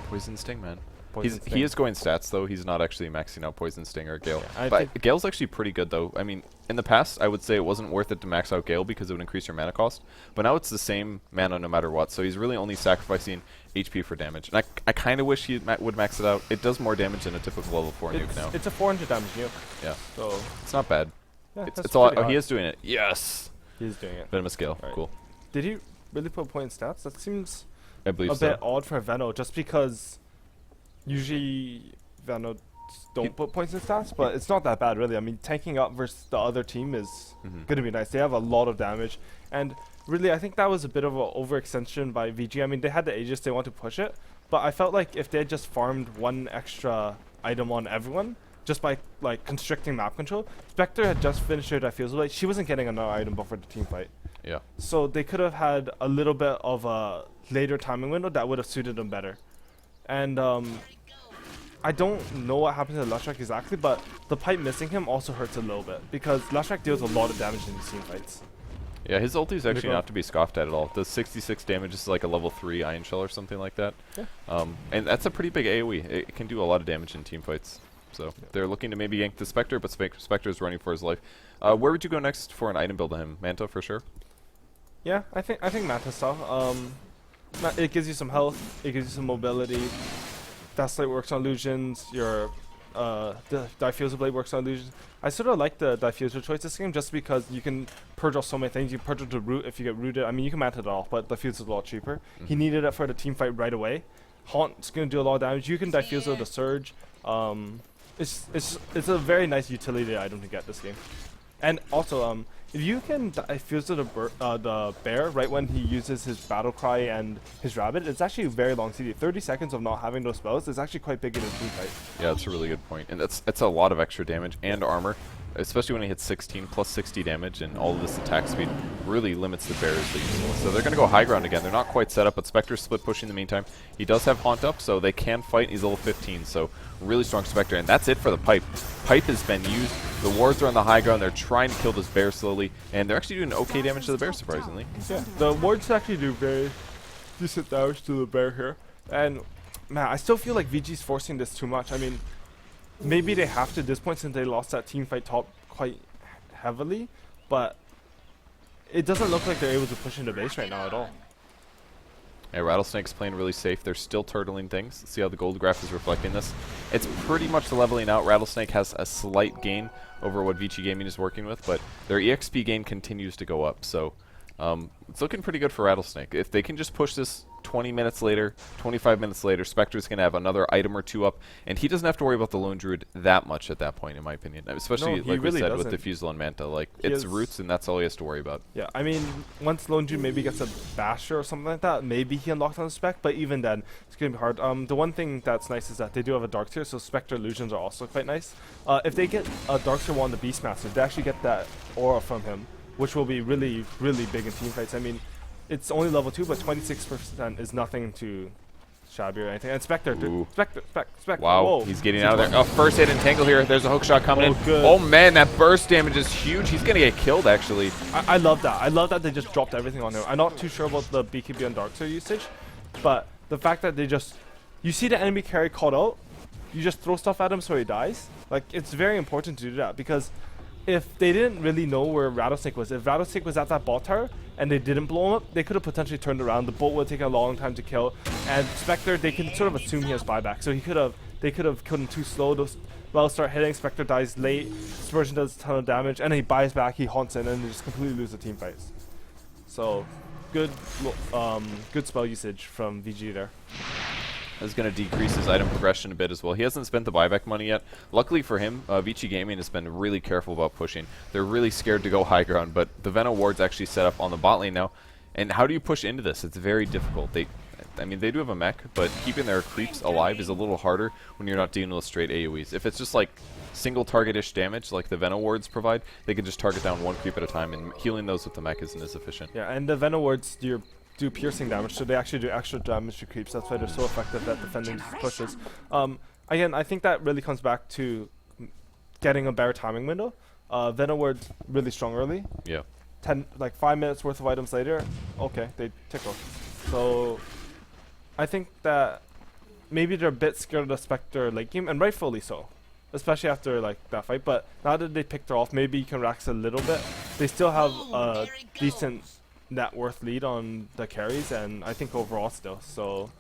Poison Sting, man. Poison He Sting. is going stats, though. He's not actually maxing out Poison Sting or Gale. I But think- Gale's actually pretty good, though. I mean, in the past, I would say it wasn't worth it to max out Gale because it would increase your mana cost. But now it's the same mana no matter what, so he's really only sacrificing HP for damage. And I kind of wish he would max it out. It does more damage than a typical level 4 nuke now. it's a 400 damage nuke, Yeah, so it's not bad. yeah, It's that's a lot. pretty Oh, he high. is doing it. Yes! He's doing it. Venomous Gale. Right. Cool. Did he really put point in stats? That seems I believe a so. bit odd for Veno, just because usually Veno don't He- put points in stats, but it's not that bad really. I mean, tanking up versus the other team is Mhm. going to be nice. They have a lot of damage, and really I think that was a bit of an overextension by VG. I mean, they had the Aegis, they want to push it, but I felt like if they had just farmed one extra item on everyone, just by like constricting map control, Spectre had just finished her diffusal blade. She wasn't getting another item before the team fight. Yeah. So they could have had a little bit of a later timing window that would have suited them better. And I don't know what happened to Lushrak exactly, but the pipe missing him also hurts a little bit because Lushrak deals a lot of damage in these team fights. Yeah, his ulti is actually go. not to be scoffed at all. The 66 damage is like a level 3 Iron Shell or something like that. Yeah. And that's a pretty big AoE. It can do a lot of damage in team fights. So they're looking to maybe yank the Spectre, but Spectre's running for his life. Where would you go next for an item build on him? Manta for sure? Yeah, I think Manta style. It gives you some health, it gives you some mobility. Deathlight works on illusions. Your the diffuser blade works on illusions. I sort of like the diffuser choice this game just because you can purge off so many things. You purge off the root if you get rooted. I mean, you can Manta it off, but diffuser is a lot cheaper. He needed it for the team fight right away. Haunt's gonna do a lot of damage. You can diffuser the surge. It's a very nice utility item to get this game. And also, if you can diffuse the bear right when he uses his battle cry and his rabbit, it's actually a very long CD. 30 seconds of not having those spells is actually quite big in a team fight. Yeah, that's a really good point. And that's a lot of extra damage and armor, especially when he hits 16 plus 60 damage, and all of this attack speed really limits the bearers that use. So they're going to go high ground again. They're not quite set up, but Spectre's split pushing in the meantime. He does have Haunt up, so they can fight. He's level 15, so really strong Spectre. And that's it for the pipe. Pipe has been used. The wards are on the high ground. They're trying to kill this bear slowly, and they're actually doing okay damage to the bear, surprisingly. Yeah, the wards actually do very decent damage to the bear here. And man, I still feel like VG's forcing this too much. I mean, maybe they have to at this point since they lost that team fight top quite heavily, but it doesn't look like they're able to push into base right now at all. Yeah, Rattlesnake's playing really safe. They're still turtling things. See how the gold graph is reflecting this? It's pretty much leveling out. Rattlesnake has a slight gain over what Vici Gaming is working with, but their EXP gain continues to go up. So it's looking pretty good for Rattlesnake. If they can just push this 20 minutes later, 25 minutes later, Spectre's going to have another item or two up, and he doesn't have to worry about the Lone Druid that much at that point, in my opinion. Especially, No, he like really we said, with doesn't. Diffusal and Manta. Like, He it's has- roots, and that's all he has to worry about. Yeah, I mean, once Lone Druid maybe gets a Basher or something like that, maybe he unlocks on the spec, but even then, it's going to be hard. The one thing that's nice is that they do have a Dark Tier, so Spectre Illusions are also quite nice. If they get a Dark Tier 1 on the Beastmaster, they actually get that aura from him, which will be really, really big in team fights. I mean, it's only level 2, but 26% is nothing to shabby or anything. And Spectre, Ooh. Spectre. Wow, Whoa. he's getting out of there. Oh, first hit entangle here. There's a hook shot coming Oh, in. good. Oh man, that burst damage is huge. He's gonna get killed actually. I love that. I love that they just dropped everything on him. I'm not too sure about the BKB on Dark Tier usage, but the fact that they just... You see the enemy carry caught out, you just throw stuff at him so he dies. Like, it's very important to do that, because if they didn't really know where Rattlesnake was, if Rattlesnake was at that bot tower and they didn't blow him up, they could have potentially turned around. The bolt would take a long time to kill, and Spectre, they can sort of assume he has buyback, so they could have killed him too slow. Those spells start hitting, Spectre dies late, Spurgeon does a ton of damage, and then he buys back, he haunts it, and they just completely lose the team fights. So good good spell usage from VG there. That's going to decrease his item progression a bit as well. He hasn't spent the buyback money yet. Luckily for him, Vici Gaming has been really careful about pushing. They're really scared to go high ground, but the Venom ward's actually set up on the bot lane now. And how do you push into this? It's very difficult. I mean, they do have a mech, but keeping their creeps alive is a little harder when you're not dealing with straight AoEs. If it's just like single target-ish damage like the Venom wards provide, they can just target down one creep at a time, and healing those with the mech isn't as efficient. Yeah, and the Venom wards do piercing damage, so they actually do extra damage to creeps. That's why they're so effective at defending pushes. Again, I think that really comes back to getting a better timing window. Venom ward's really strong early. Yeah. 5 minutes worth of items later, okay, they tickle. So I think that maybe they're a bit scared of the Spectre late game, and rightfully so, especially after like that fight. But now that they picked her off, maybe you can relax a little bit. They still have a decent net worth lead on the carries, and I think overall still, so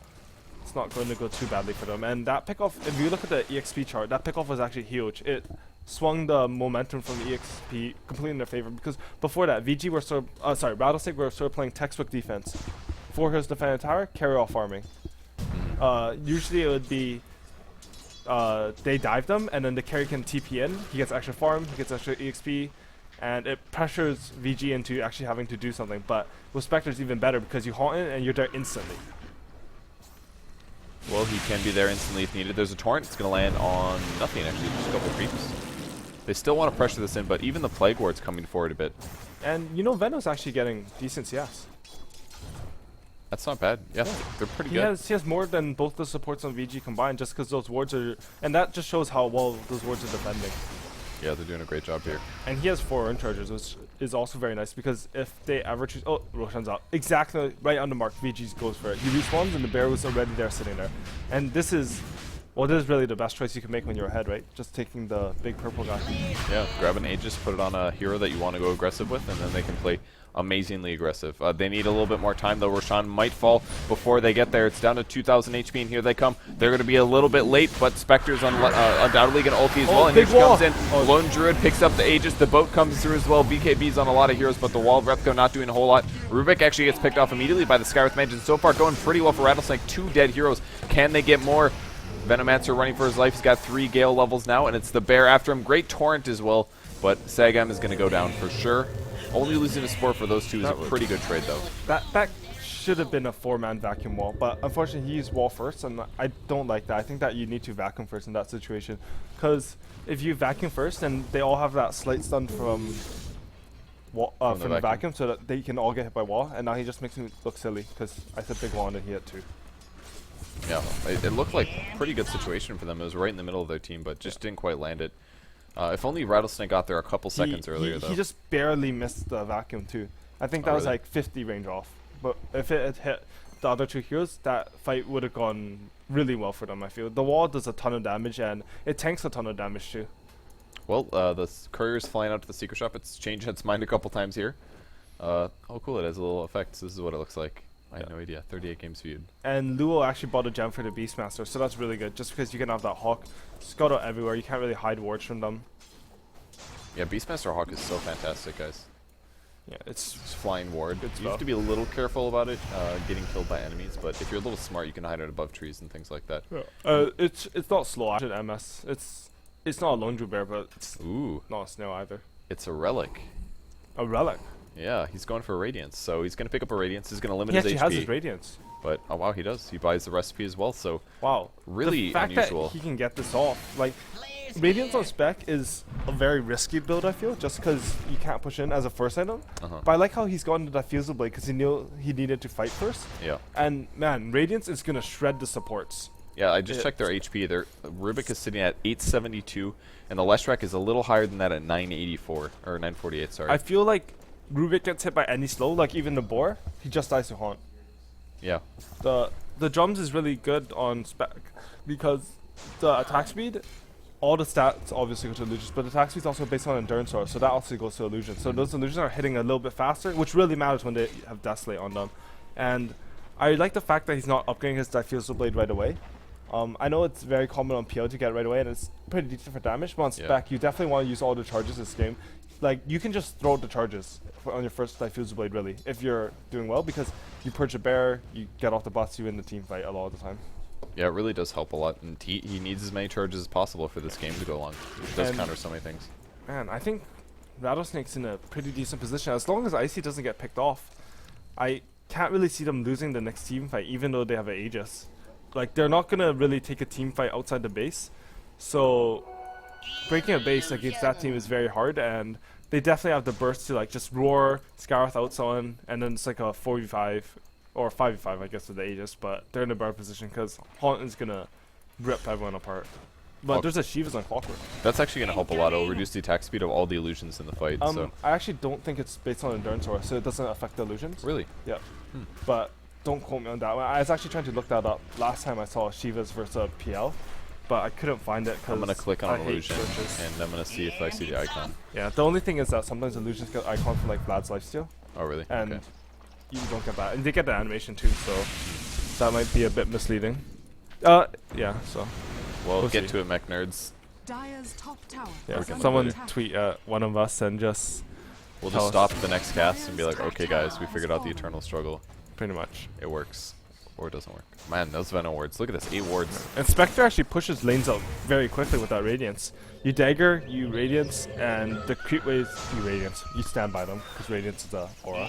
it's not going to go too badly for them. And that pickoff, if you look at the EXP chart, that pickoff was actually huge. It swung the momentum from the EXP completely in their favor, because before that, VG were Rattlesnake were sort of playing textbook defense. 4 heroes defend a tower, carry off farming. Usually it would be they dive them, and then the carry can TP in. He gets extra farm, he gets extra EXP, and it pressures VG into actually having to do something. But with Spectre it's even better, because you haunt it and you're there instantly. Well, he can be there instantly if needed. There's a torrent. It's going to land on nothing, actually, just a couple creeps. They still want to pressure this in, but even the Plague Ward's coming forward a bit. And you know, Venom's actually getting decent CS. That's not bad. Yeah, they're pretty good. He has more than both the supports on VG combined, just because those wards are, and that just shows how well those wards are defending. Yeah, they're doing a great job here. And he has 4 urn charges, which is also very nice, because if they ever choose... Oh, Roshan's out. Exactly right on the mark, VG goes for it. He respawns and the bear was already there sitting there. And this is... Well, this is really the best choice you can make when you're ahead, right? Just taking the big purple guy. Yeah, grab an Aegis, put it on a hero that you want to go aggressive with, and then they can play amazingly aggressive. They need a little bit more time, though. Roshan might fall before they get there. It's down to 2,000 HP, and here they come. They're going to be a little bit late, but Spectre's undoubtedly going to ulti as well, and here she comes in. Lone Druid picks up the Aegis. The boat comes through as well. BKB's on a lot of heroes, but the wall of Repco not doing a whole lot. Rubik actually gets picked off immediately by the Skywrath Mage, and so far going pretty well for Rattlesnake. 2 dead heroes. Can they get more? Venomancer running for his life. He's got 3 Gale levels now, and it's the bear after him. Great torrent as well, but Sagam is going to go down for sure. Only losing a support for those 2 is a pretty good trade, though. That should have been a 4-man vacuum wall, but unfortunately he used wall first, and I don't like that. I think that you need to vacuum first in that situation, because if you vacuum first, and they all have that slight stun from the vacuum, so that they can all get hit by wall, and now he just makes me look silly, because I said big wall and he hit 2. Yeah, it looked like a pretty good situation for them. It was right in the middle of their team, but just didn't quite land it. If only Rattlesnake got there a couple seconds earlier, though. He just barely missed the vacuum, too. I think that was like 50 range off. But if it had hit the other 2 heroes, that fight would have gone really well for them, I feel. The wall does a ton of damage, and it tanks a ton of damage, too. Well, the courier's flying out to the secret shop. It's changed its mind a couple times here. Oh, cool, it has a little effect. This is what it looks like. I had no idea. 38 games viewed. And Luo actually bought a gem for the Beastmaster, so that's really good. Just because you can have that Hawk scout out everywhere, you can't really hide wards from them. Yeah, Beastmaster Hawk is so fantastic, guys. Yeah, it's flying ward. You have to be a little careful about it, getting killed by enemies, but if you're a little smart, you can hide it above trees and things like that. Yeah. It's not slow action MS. It's not a Lone Druid bear, but it's not a snail either. It's a relic. A relic? Yeah, he's going for a Radiance, so he's going to pick up a Radiance. He's going to limit his HP. He actually has his Radiance. But, oh wow, he does. He buys the recipe as well, so wow, really the fact unusual. That he can get this off, like, Radiance on spec is a very risky build, I feel, just because you can't push in as a first item. But I like how he's gone to that Diffusal Blade, because he knew he needed to fight first. Yeah. And, man, Radiance is going to shred the supports. Yeah, I just checked their HP. Their Rubik is sitting at 872, and the Leshrac is a little higher than that at 984, or 948, sorry. I feel like Rubik gets hit by any slow, like even the boar, he just dies to haunt. Yeah. The drums is really good on spec, because the attack speed, all the stats obviously go to illusions, but the attack speed is also based on endurance source, so that also goes to illusions. So those illusions are hitting a little bit faster, which really matters when they have Desolate on them. And I like the fact that he's not upgrading his Diffusal Blade right away. I know it's very common on PO to get right away, and it's pretty decent for damage, but on spec, you definitely want to use all the charges this game. Like, you can just throw the charges on your first Diffusal Blade, really, if you're doing well, because you purge a bear, you get off the bus, you win the team fight a lot of the time. Yeah, it really does help a lot, and he needs as many charges as possible for this game to go along. It does counter so many things. Man, I think Rattlesnake's in a pretty decent position. As long as Icy doesn't get picked off, I can't really see them losing the next team fight, even though they have an Aegis. Like, they're not going to really take a team fight outside the base, so breaking a base against that team is very hard, and they definitely have the burst to like just roar, Scarith out someone, and then it's like a 4v5 or 5v5, I guess, with the Aegis, but they're in a better position because Haunt is going to rip everyone apart. But there's a Shiva's on Clockwork. That's actually going to help a lot. It'll reduce the attack speed of all the illusions in the fight. So I actually don't think it's based on Endurance Aura, so it doesn't affect the illusions. really, Yeah. But don't quote me on that one. I was actually trying to look that up last time I saw Shiva's versus PL, but I couldn't find it because I'm going to click on illusion, and I'm going to see if I see the icon. Yeah, the only thing is that sometimes illusions get icons for like Vlad's lifesteal, Oh, really? and Okay. you don't get that. And they get the animation too, so that might be a bit misleading. Yeah, so. Well, we'll get see. to it, mech nerds. Dire's top tower. Yeah, we can someone later. tweet at one of us and just We'll tell just us. stop the next cast and be like, okay, guys, we figured out the eternal struggle. Pretty much. It works. Or it doesn't work. Man, those Venom wards. Look at this. 8 wards. And Spectre actually pushes lanes out very quickly with that Radiance. You dagger, you Radiance, and the creep waves, you Radiance. You stand by them, because Radiance is a aura.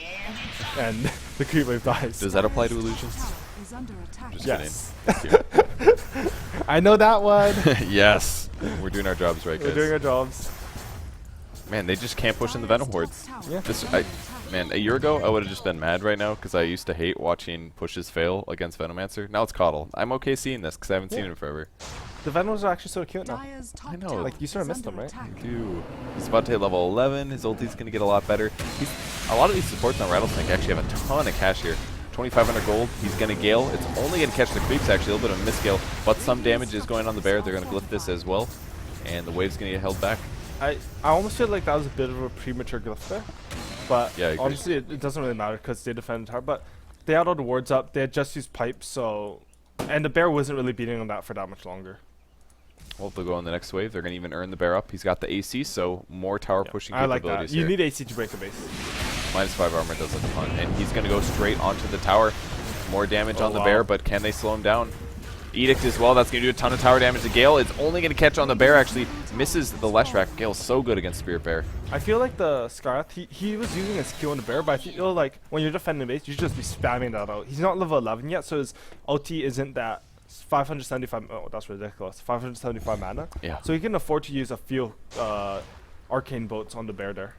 And the creep wave dies. Does that apply to illusions? Is under attack. Just Yes. kidding. Thank I know that one. you. Yes. We're doing our jobs right, We're doing guys. our jobs. Man, they just can't push in the Venom wards. Yeah. Man, a year ago, I would have just been mad right now because I used to hate watching pushes fail against Venomancer. Now it's Coddle. I'm okay seeing this because I haven't seen Yeah. it in forever. The Venoms are actually so cute now. Dire's top I know, tower like, you sort of is missed them, under right? attack. Dude. He's about to hit level 11. His ulti's going to get a lot better. A lot of these supports on Rattlesnake actually have a ton of cash here. 2,500 gold. He's going to Gale. It's only going to catch the creeps, actually. A little bit of a misgale, but some damage is going on the bear. They're going to glyph this as well, and the wave's going to get held back. I almost feel like that was a bit of a premature glyph there. But Yeah, I agree. honestly, it doesn't really matter because they defended hard. But they had all the wards up. They had just used pipes, so... And the bear wasn't really beating on that for that much longer. Well, they'll go on the next wave. They're going to even earn the bear up. He's got the AC, so more tower pushing I like that. capabilities You here. need AC to break the base. -5 armor does a ton, and he's going to go straight onto the tower. More damage Oh, on the wow. bear, but can they slow him down? Edict as well. That's going to do a ton of tower damage to Gale. It's only going to catch on the bear, actually. Misses the Leshrac. Gale's so good against Spirit Bear. I feel like the Scarth, he was using his Q on the bear, but I feel like when you're defending base, you should just be spamming that out. He's not level 11 yet, so his ulti isn't that 575. Oh, that's ridiculous. 575 mana. Yeah. So he can afford to use a few arcane bolts on the bear there.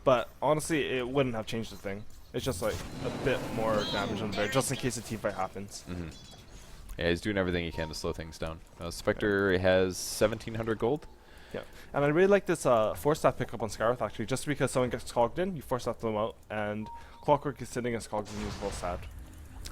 But honestly, it wouldn't have changed the thing. It's just like a bit more damage on the bear, just in case a team fight happens. Mm-hmm. Yeah, he's doing everything he can to slow things down. Spectre has 1,700 gold. Yeah, and I really like this force staff pickup on Scarith actually, just because someone gets cogged in, you force staff them out, and Clockwork is sitting as cogs in is well sad.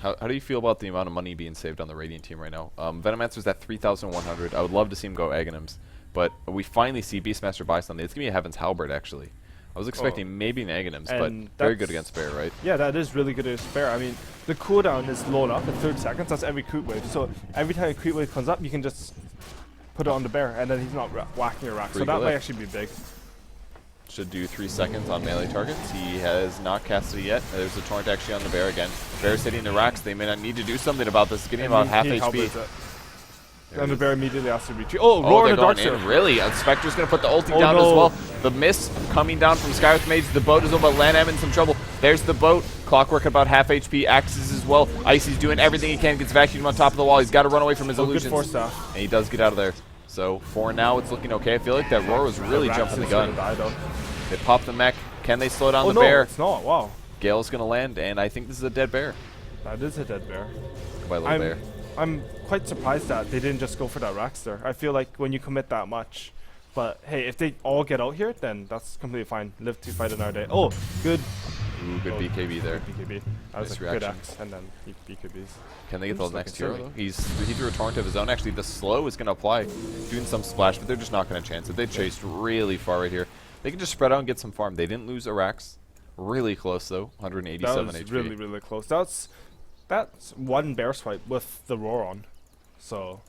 How do you feel about the amount of money being saved on the Radiant team right now? Venomancer's at 3,100. I would love to see him go Aghanims, but we finally see Beastmaster buy something. It's going to be a Heaven's Halberd, actually. I was expecting maybe an Aghanims, but And very good that's- against Bear, right? Yeah, that is really good against bear. I mean, the cooldown is low enough at 30 seconds, that's every creep wave. So every time a creep wave comes up, you can just put it on the bear, and then he's not whacking your rack. So Pretty that good. might actually be big. Should do 3 seconds on melee targets. He has not casted it yet. There's a torrent actually on the bear again. Bear's hitting the racks. They may not need to do something about this. Getting And about he- half he HP. halberds it. There And it the is. bear immediately has to retreat. Oh, Oh, roar they're the dark going in. Sphere. Really? Spectre's going to put the ulti Oh, down as no. well. The mist coming down from Skywrath Mage. The boat is over, but Lanham in some trouble. There's the boat. Clockwork about half HP. Axes as well. Icy's doing everything he can. Gets vacuumed on top of the wall. He's got to run away from his Oh, good illusions. force staff. And he does get out of there. So for now, it's looking okay. I feel like that roar was really Rax jumping the is gonna gun. die, though. They pop the mech. Can they slow down Oh the no, bear? it's not. Wow, Gale's going to land, and I think this is a dead bear. that is a dead bear. Goodbye, little bear. I'm quite surprised that they didn't just go for that Rax there. I feel like when you commit that much, but hey, if they all get out here, then that's completely fine. Live to fight another day. Oh, good. Ooh, good Oh, BKB there. BKB. That was Nice a good reaction. axe, and then BKBs. Can they get the Seems next like hero? it's Though? He threw a torrent of his own. Actually, the slow is going to apply, doing some splash, but they're just not going to chance it. They chased really far right here. They can just spread out and get some farm. They didn't lose Arax. Really close though, 187 That was HP. really, really close. That's one bear swipe with the roar on. So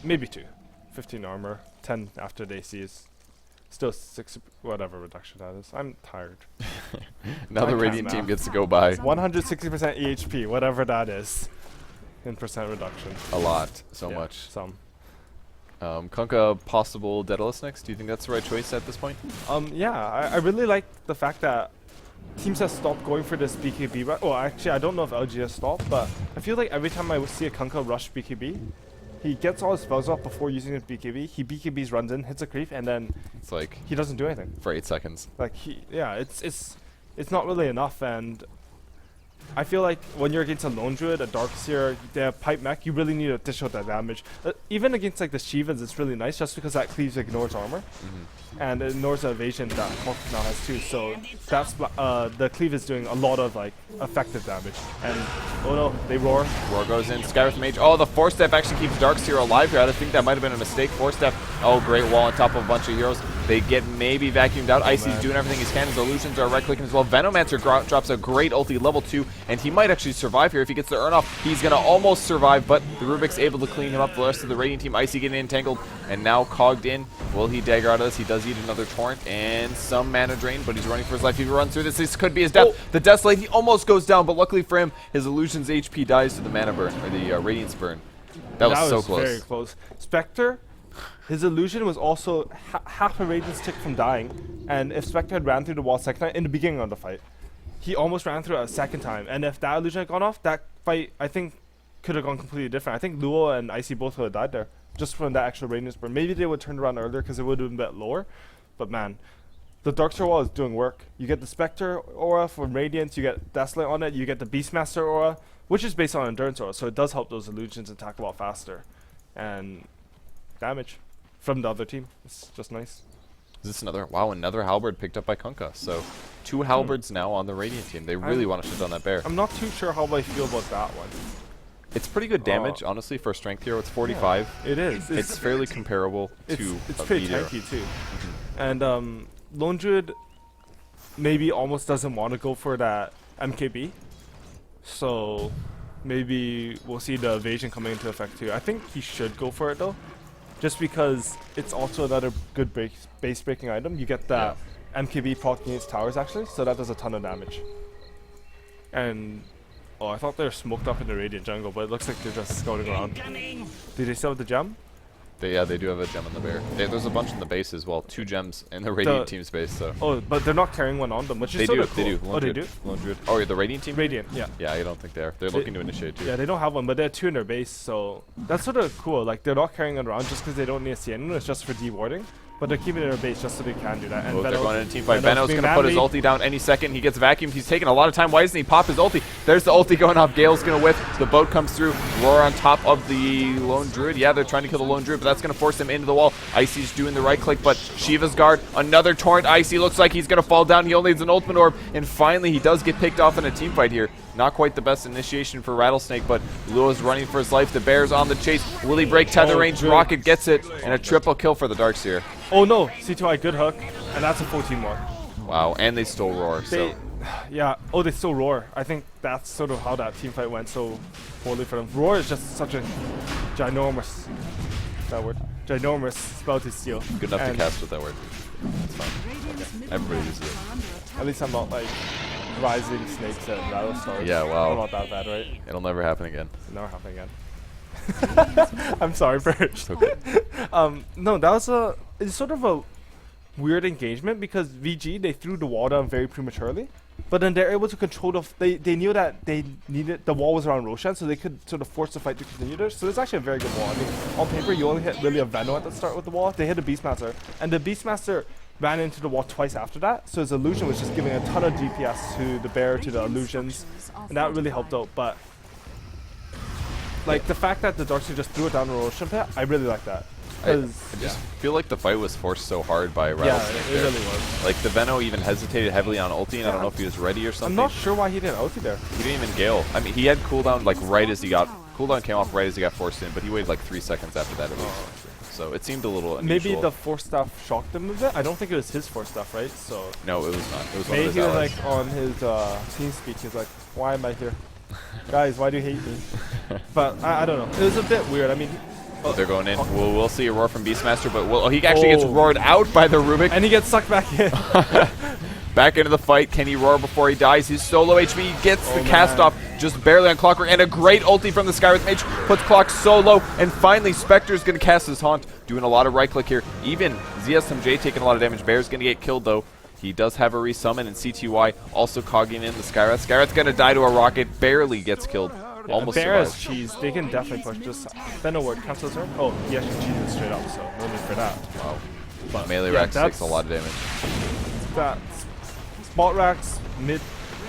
maybe 2. 15 armor, 10 after the AC is still 6 whatever reduction that is. I'm tired. Now I the can't Radiant team math. gets to go by 160% EHP, whatever that is, in percent reduction. a lot, so Yeah, much. Some. Kunkka, possible Daedalus next. Do you think that's the right choice at this point? Yeah, I really like the fact that teams have stopped going for this BKB. Well, actually, I don't know if LG has stopped, but I feel like every time I see a Kunkka rush BKB, he gets all his spells off before using his BKB. He BKBs, runs in, hits a creep, and then It's like he doesn't do anything. for 8 seconds. Like it's not really enough, and I feel like when you're against a Lone Druid, a Darkseer, the Pipe Mech, you really need to dish out that damage. Even against like the Shivas, it's really nice just because that cleaves ignores armor. And it ignores the evasion that Hawk now has too, so that's the cleave is doing a lot of like effective damage. And oh no, they roar. Roar goes in, Skywrath Mage. Oh, the 4-step actually keeps Darkseer alive here. I think that might have been a mistake. 4-step. Oh, great wall on top of a bunch of heroes. They get maybe vacuumed out. Icy's doing everything he can. His illusions are right-clicking as well. Venomancer drops a great ulti, level 2, and he might actually survive here. If he gets the Earn off, he's going to almost survive, but the Rubik's able to clean him up. The rest of the Radiant team, Icy getting entangled, and now cogged in. Will he dagger out of this? He does eat another torrent and some mana drain, but he's running for his life. If he runs through this, this could be his death. The Desolate, he almost goes down, but luckily for him, his illusion's HP dies to the mana burn, or the Radiance burn. That was so close. Very close. Spectre, his illusion was also half a Radiance tick from dying, and if Spectre had ran through the wall second time in the beginning of the fight, he almost ran through it a second time, and if that illusion had gone off, that fight, I think, could have gone completely different. I think Luo and Icy both would have died there, just from that actual Radiance burn. Maybe they would turn around earlier because it would have been a bit lower, but man, the Darkseer wall is doing work. You get the Spectre aura from Radiance, you get Desolate on it, you get the Beastmaster aura, which is based on Endurance aura, so it does help those illusions attack a lot faster. And damage from the other team. It's just nice. Is this another? Wow, another Halberd picked up by Kunkka. So 2 Halberds now on the Radiant team. They really want to shut down that bear. I'm not too sure how I feel about that one. It's pretty good damage, honestly, for a strength hero. It's 45. Yeah, it is. It's fairly comparable to it's a pretty meteor. tanky too. And Lone Druid maybe almost doesn't want to go for that MKB. So maybe we'll see the evasion coming into effect too. I think he should go for it though, just because it's also another good base breaking item. You get that MKB proc against towers actually, so that does a ton of damage. And oh, I thought they were smoked up in the Radiant jungle, but it looks like they're just scouting around. Do they still have the gem? They do have a gem on the bear. There's a bunch in the base as well. 2 gems in the Radiant team's base. So oh, but they're not carrying one on them, which is they sort do. of cool. They do. Oh, they do. Lone Druid. Oh, yeah, the Radiant team. Radiant, yeah. Yeah, I don't think they are. They're looking to initiate too. Yeah, they don't have one, but they have 2 in their base, so that's sort of cool. Like they're not carrying it around just because they don't need to see anyone. It's just for dewarding, but they're keeping it in their base just so they can do that. And Oh, they're Venom's- going in a team fight. Venom's Veno's being going to put his manly. ulti down any second. He gets vacuumed. He's taking a lot of time. Why doesn't he pop his ulti? There's the ulti going off. Gale's going to whiff. The boat comes through. Roar on top of the Lone Druid. Yeah, they're trying to kill the Lone Druid, but that's going to force him into the wall. Icy's doing the right click, but Shiva's guard. Another torrent. Icy looks like he's going to fall down. He only needs an ultimate orb, and finally he does get picked off in a team fight here. Not quite the best initiation for Rattlesnake, but Luo's running for his life. The bear's on the chase. Will he break tether range? good. Rocket gets it, and a triple kill for the Darkseer. Oh no, C2I good hook, and that's a 14 more. Wow, and they stole Roar. So They, yeah. Oh, they still roar. I think that's sort of how that team fight went so poorly for them. Roar is just such a ginormous, ginormous spell to steal. good enough to And cast with that word. That's fine. Radiant's middle Everybody barracks uses it. are under attack. At least I'm not like rising snakes and rattle stars. Yeah, wow. I'm not that bad, right? It'll never happen again. Never happen again. I'm sorry, Birch. Okay. No, it's sort of a weird engagement because VG, they threw the wall down very prematurely, but then they're able to control they knew that they needed the wall was around Roshan, so they could sort of force the fight to continue there. So it's actually a very good wall. I mean, on paper you only hit really a Veno at the start with the wall. They hit a Beastmaster, and the Beastmaster ran into the wall twice after that, so his illusion was just giving a ton of DPS to the bear, to the illusions, and that really helped out. But like the fact that the Darkseer just threw it down the Roshan pit, I really like that. I 'Cause, just feel like the fight was forced so hard by yeah, Rattlesnake it there. really was. Like the Veno even hesitated heavily on ulti, and I don't know if he was ready or I'm something. not sure why he didn't ulti there. He didn't even Gale. I mean, he had cooldown like right as he got cooldown came off right as he got forced in, but he waited like 3 seconds after that. At least. So it seemed a little unusual. Maybe the force staff shocked him a bit. I don't think it was his force staff, right? So No, it was not. It was one maybe of he his was allies. like on his team speech. He's like, "Why am I here, guys? Why do you hate me?" But I don't know. It was a bit weird. I mean, They're going in. We'll see a roar from Beastmaster, but he actually gets roared out by the Rubik. And he gets sucked back in. Back into the fight. Can he roar before he dies? He's so low HP. He gets the cast off just barely on Clockwork. And a great ulti from the Skywrath Mage puts Clock so low. And finally, Spectre's going to cast his Haunt. Doing a lot of right click here. Even ZSMJ taking a lot of damage. Bear's going to get killed though. He does have a resummon, and CTY also cogging in the Skywrath. Skywrath's going to die to a rocket. Barely gets killed. Almost Bear survives. has cheese. They can definitely push this. Venom word cancels her. Oh, he actually cheeses straight up, so no need for that. Wow. But Melee yeah, Rax takes a lot of damage. That's spot Rax, mid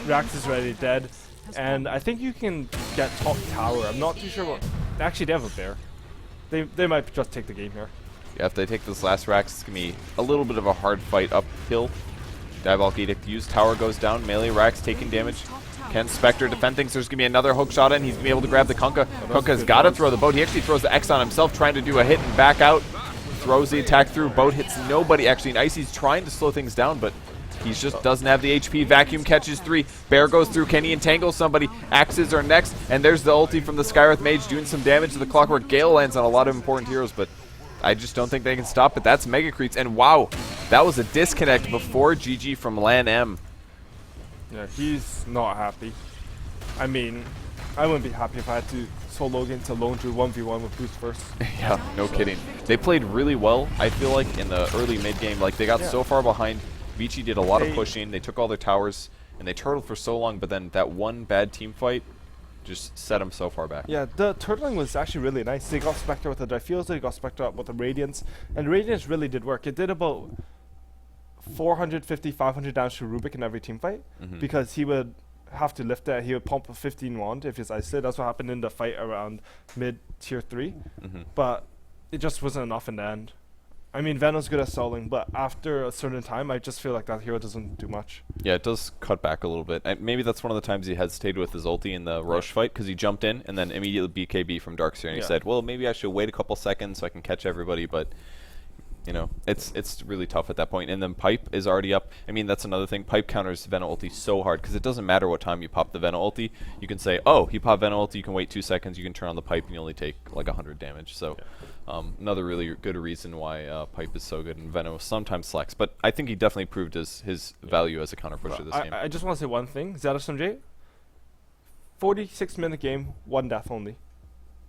Rax is already dead, and I think you can get top tower. I'm not too sure what. Actually, they have a bear. They might just take the game here. Yeah, if they take this last Rax, it's going to be a little bit of a hard fight uphill. Diabolic Edict used, tower goes down, melee Rax taking damage. Can Spectre defend things? There's going to be another hook shot in. He's going to be able to grab the Kunkka. Kunkka's got to throw the boat. He actually throws the X on himself, trying to do a hit and back out. Throws the attack through. Boat hits nobody. Actually, and Icy's trying to slow things down, but he just doesn't have the HP. Vacuum catches 3. Bear goes through. Can he entangle somebody? Axes are next. And there's the ulti from the Skywrath Mage doing some damage to the Clockwork. Gale lands on a lot of important heroes, but I just don't think they can stop it. That's Mega Creeps. And wow, that was a disconnect before GG from Lan M. Yeah, he's not happy. I mean, I wouldn't be happy if I had to solo into Lone Druid 1v1 with boost first. Yeah, no kidding. They played really well, I feel like, in the early mid game. Like, they got so far behind. Vici did a lot of pushing. They took all their towers, and they turtled for so long, but then that one bad team fight just set them so far back. Yeah, the turtling was actually really nice. They got Spectre with the Diffuser, they got Spectre up with the Radiance, and Radiance really did work. It did about 450, 500 damage to Rubik in every team fight, because he would have to lift that. He would pump a 15 wand if he's isolated. That's what happened in the fight around mid tier 3, but it just wasn't enough in the end. I mean, Venom's good at stalling, but after a certain time, I just feel like that hero doesn't do much. Yeah, it does cut back a little bit. And maybe that's one of the times he hesitated with his ulti in the Roche fight, because he jumped in and then immediately BKB from Darkseer, and he said, well, maybe I should wait a couple seconds so I can catch everybody, but you know, it's really tough at that point. And then Pipe is already up. I mean, that's another thing. Pipe counters Venom ulti so hard, because it doesn't matter what time you pop the Venom ulti. You can say, oh, he popped Venom ulti, you can wait 2 seconds, you can turn on the Pipe, and you only take like 100 damage. So another really good reason why Pipe is so good, and Venom sometimes slacks. But I think he definitely proved his value as a counter pusher this game. I just want to say one thing. ZSMJ, 46-minute game, 1 death only.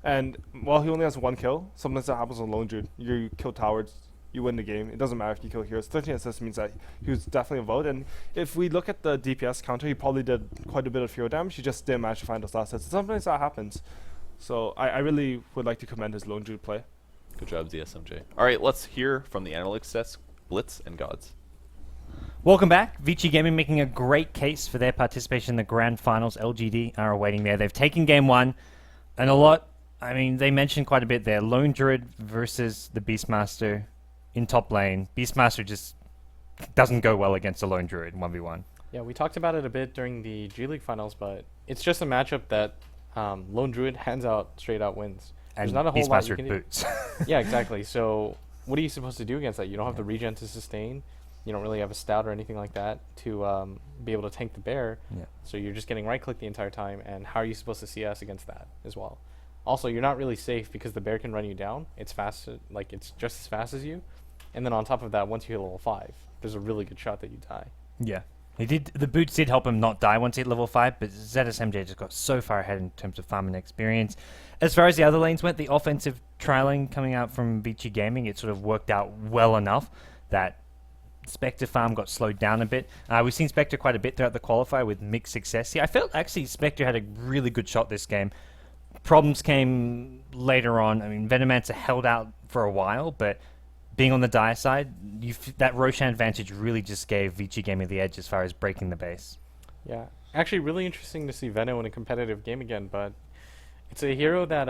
And while he only has 1 kill, sometimes that happens on Lone Druid. You kill towers, you win the game. It doesn't matter if you kill heroes. 13 assists means that he was definitely involved. And if we look at the DPS counter, he probably did quite a bit of hero damage. He just didn't manage to find those last hits. Sometimes that happens. So I really would like to commend his Lone Druid play. Good job, ZSMJ. All right, let's hear from the analytics desk, Blitz and Gods. Welcome back. Vici Gaming making a great case for their participation in the grand finals. LGD are awaiting there. They've taken game 1 and a lot. I mean, they mentioned quite a bit there. Lone Druid versus the Beastmaster in top lane. Beastmaster just doesn't go well against a Lone Druid in 1v1. Yeah, we talked about it a bit during the G League finals, but it's just a matchup that Lone Druid hands out straight out wins. And There's not a whole lot you Beastmaster can boots. do. Yeah, exactly. So what are you supposed to do against that? You don't have the regen to sustain. You don't really have a stout or anything like that to be able to tank the bear. Yeah. So you're just getting right click the entire time, and how are you supposed to CS against that as well? Also, you're not really safe because the bear can run you down. It's fast, like it's just as fast as you. And then on top of that, once you hit level 5, there's a really good shot that you die. Yeah. The boots did help him not die once he hit level 5, but ZSMJ just got so far ahead in terms of farming experience. As far as the other lanes went, the offensive trialing coming out from Vici Gaming, it sort of worked out well enough that Spectre farm got slowed down a bit. We've seen Spectre quite a bit throughout the qualifier with mixed success here. I felt actually Spectre had a really good shot this game. Problems came later on. I mean, Venomancer held out for a while, but being on the dire side, that Roshan advantage really just gave Vici Gaming the edge as far as breaking the base. Yeah, actually really interesting to see Veno in a competitive game again, but it's a hero that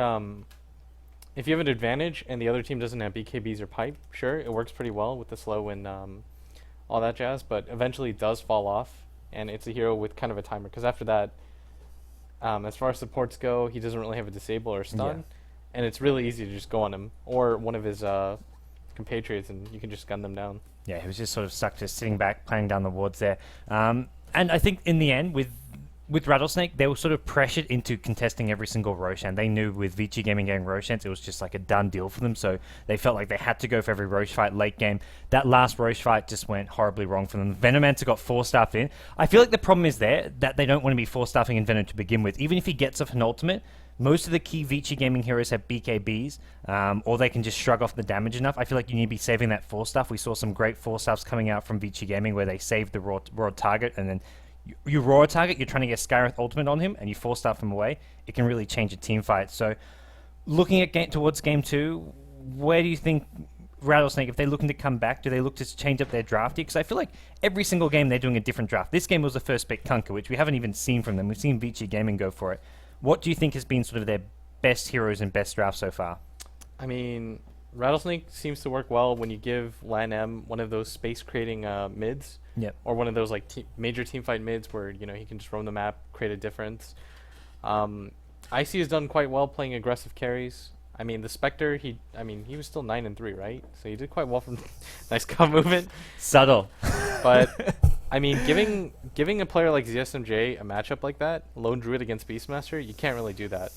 if you have an advantage and the other team doesn't have BKBs or pipe, sure, it works pretty well with the slow and all that jazz, but eventually it does fall off, and it's a hero with kind of a timer, because after that, as far as supports go, he doesn't really have a disable or stun, and it's really easy to just go on him, or one of his compatriots, and you can just gun them down. Yeah, he was just sort of stuck just sitting back, playing down the wards there. And I think in the end, with with Rattlesnake, they were sort of pressured into contesting every single Roshan. They knew with Vici Gaming getting Roshans, it was just like a done deal for them, so they felt like they had to go for every Rosh fight late game. That last Rosh fight just went horribly wrong for them. Venomancer got 4-staffed in. I feel like the problem is there, that they don't want to be 4-staffing in Venom to begin with. Even if he gets off an ultimate, most of the key Vici Gaming heroes have BKBs, or they can just shrug off the damage enough. I feel like you need to be saving that 4-staff. We saw some great 4-staffs coming out from Vici Gaming where they saved the raw target, and then you raw a target, you're trying to get Skywrath ultimate on him, and you 4-staff him away. It can really change a team fight. So, looking at towards game 2, where do you think Rattlesnake, if they're looking to come back, do they look to change up their draft? Because I feel like every single game they're doing a different draft. This game was the first pick Kunkka, which we haven't even seen from them. We've seen Vici Gaming go for it. What do you think has been sort of their best heroes and best draft so far? I mean, Rattlesnake seems to work well when you give Lan M one of those space creating mids. Yep. Or one of those like major team fight mids where he can just roam the map, create a difference. Icy has done quite well playing aggressive carries. I mean, the Spectre, he was still 9-3, right? So he did quite well from nice comm movement. Subtle. But I mean, giving a player like ZSMJ a matchup like that, Lone Druid against Beastmaster, you can't really do that,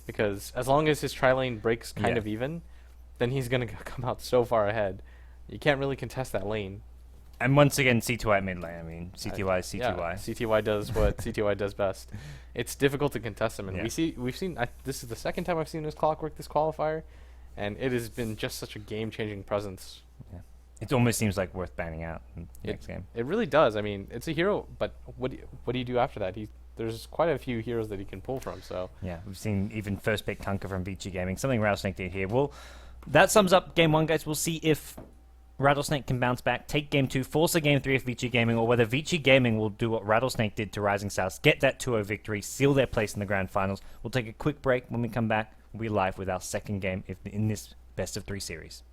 because as long as his tri-lane breaks kind of even, then he's gonna come out so far ahead. You can't really contest that lane. And once again, CTY mid lane. I mean, CTY is CTY. Yeah, CTY does what CTY does best. It's difficult to contest him, and we've seen. This is the second time I've seen his clockwork this qualifier, and it has been just such a game-changing presence. Yeah. It almost seems like worth banning out in the next game. It really does. I mean, it's a hero, but what do you do after that? There's quite a few heroes that he can pull from. So yeah, we've seen even first pick Kunkka from Vici Gaming. Something Rattlesnake did here. Well, that sums up game 1, guys. We'll see if Rattlesnake can bounce back, take game 2, force a game 3 of Vici Gaming, or whether Vici Gaming will do what Rattlesnake did to Rising Stars, get that 2-0 victory, seal their place in the grand finals. We'll take a quick break. When we come back, we'll be live with our second game in this best of 3 series.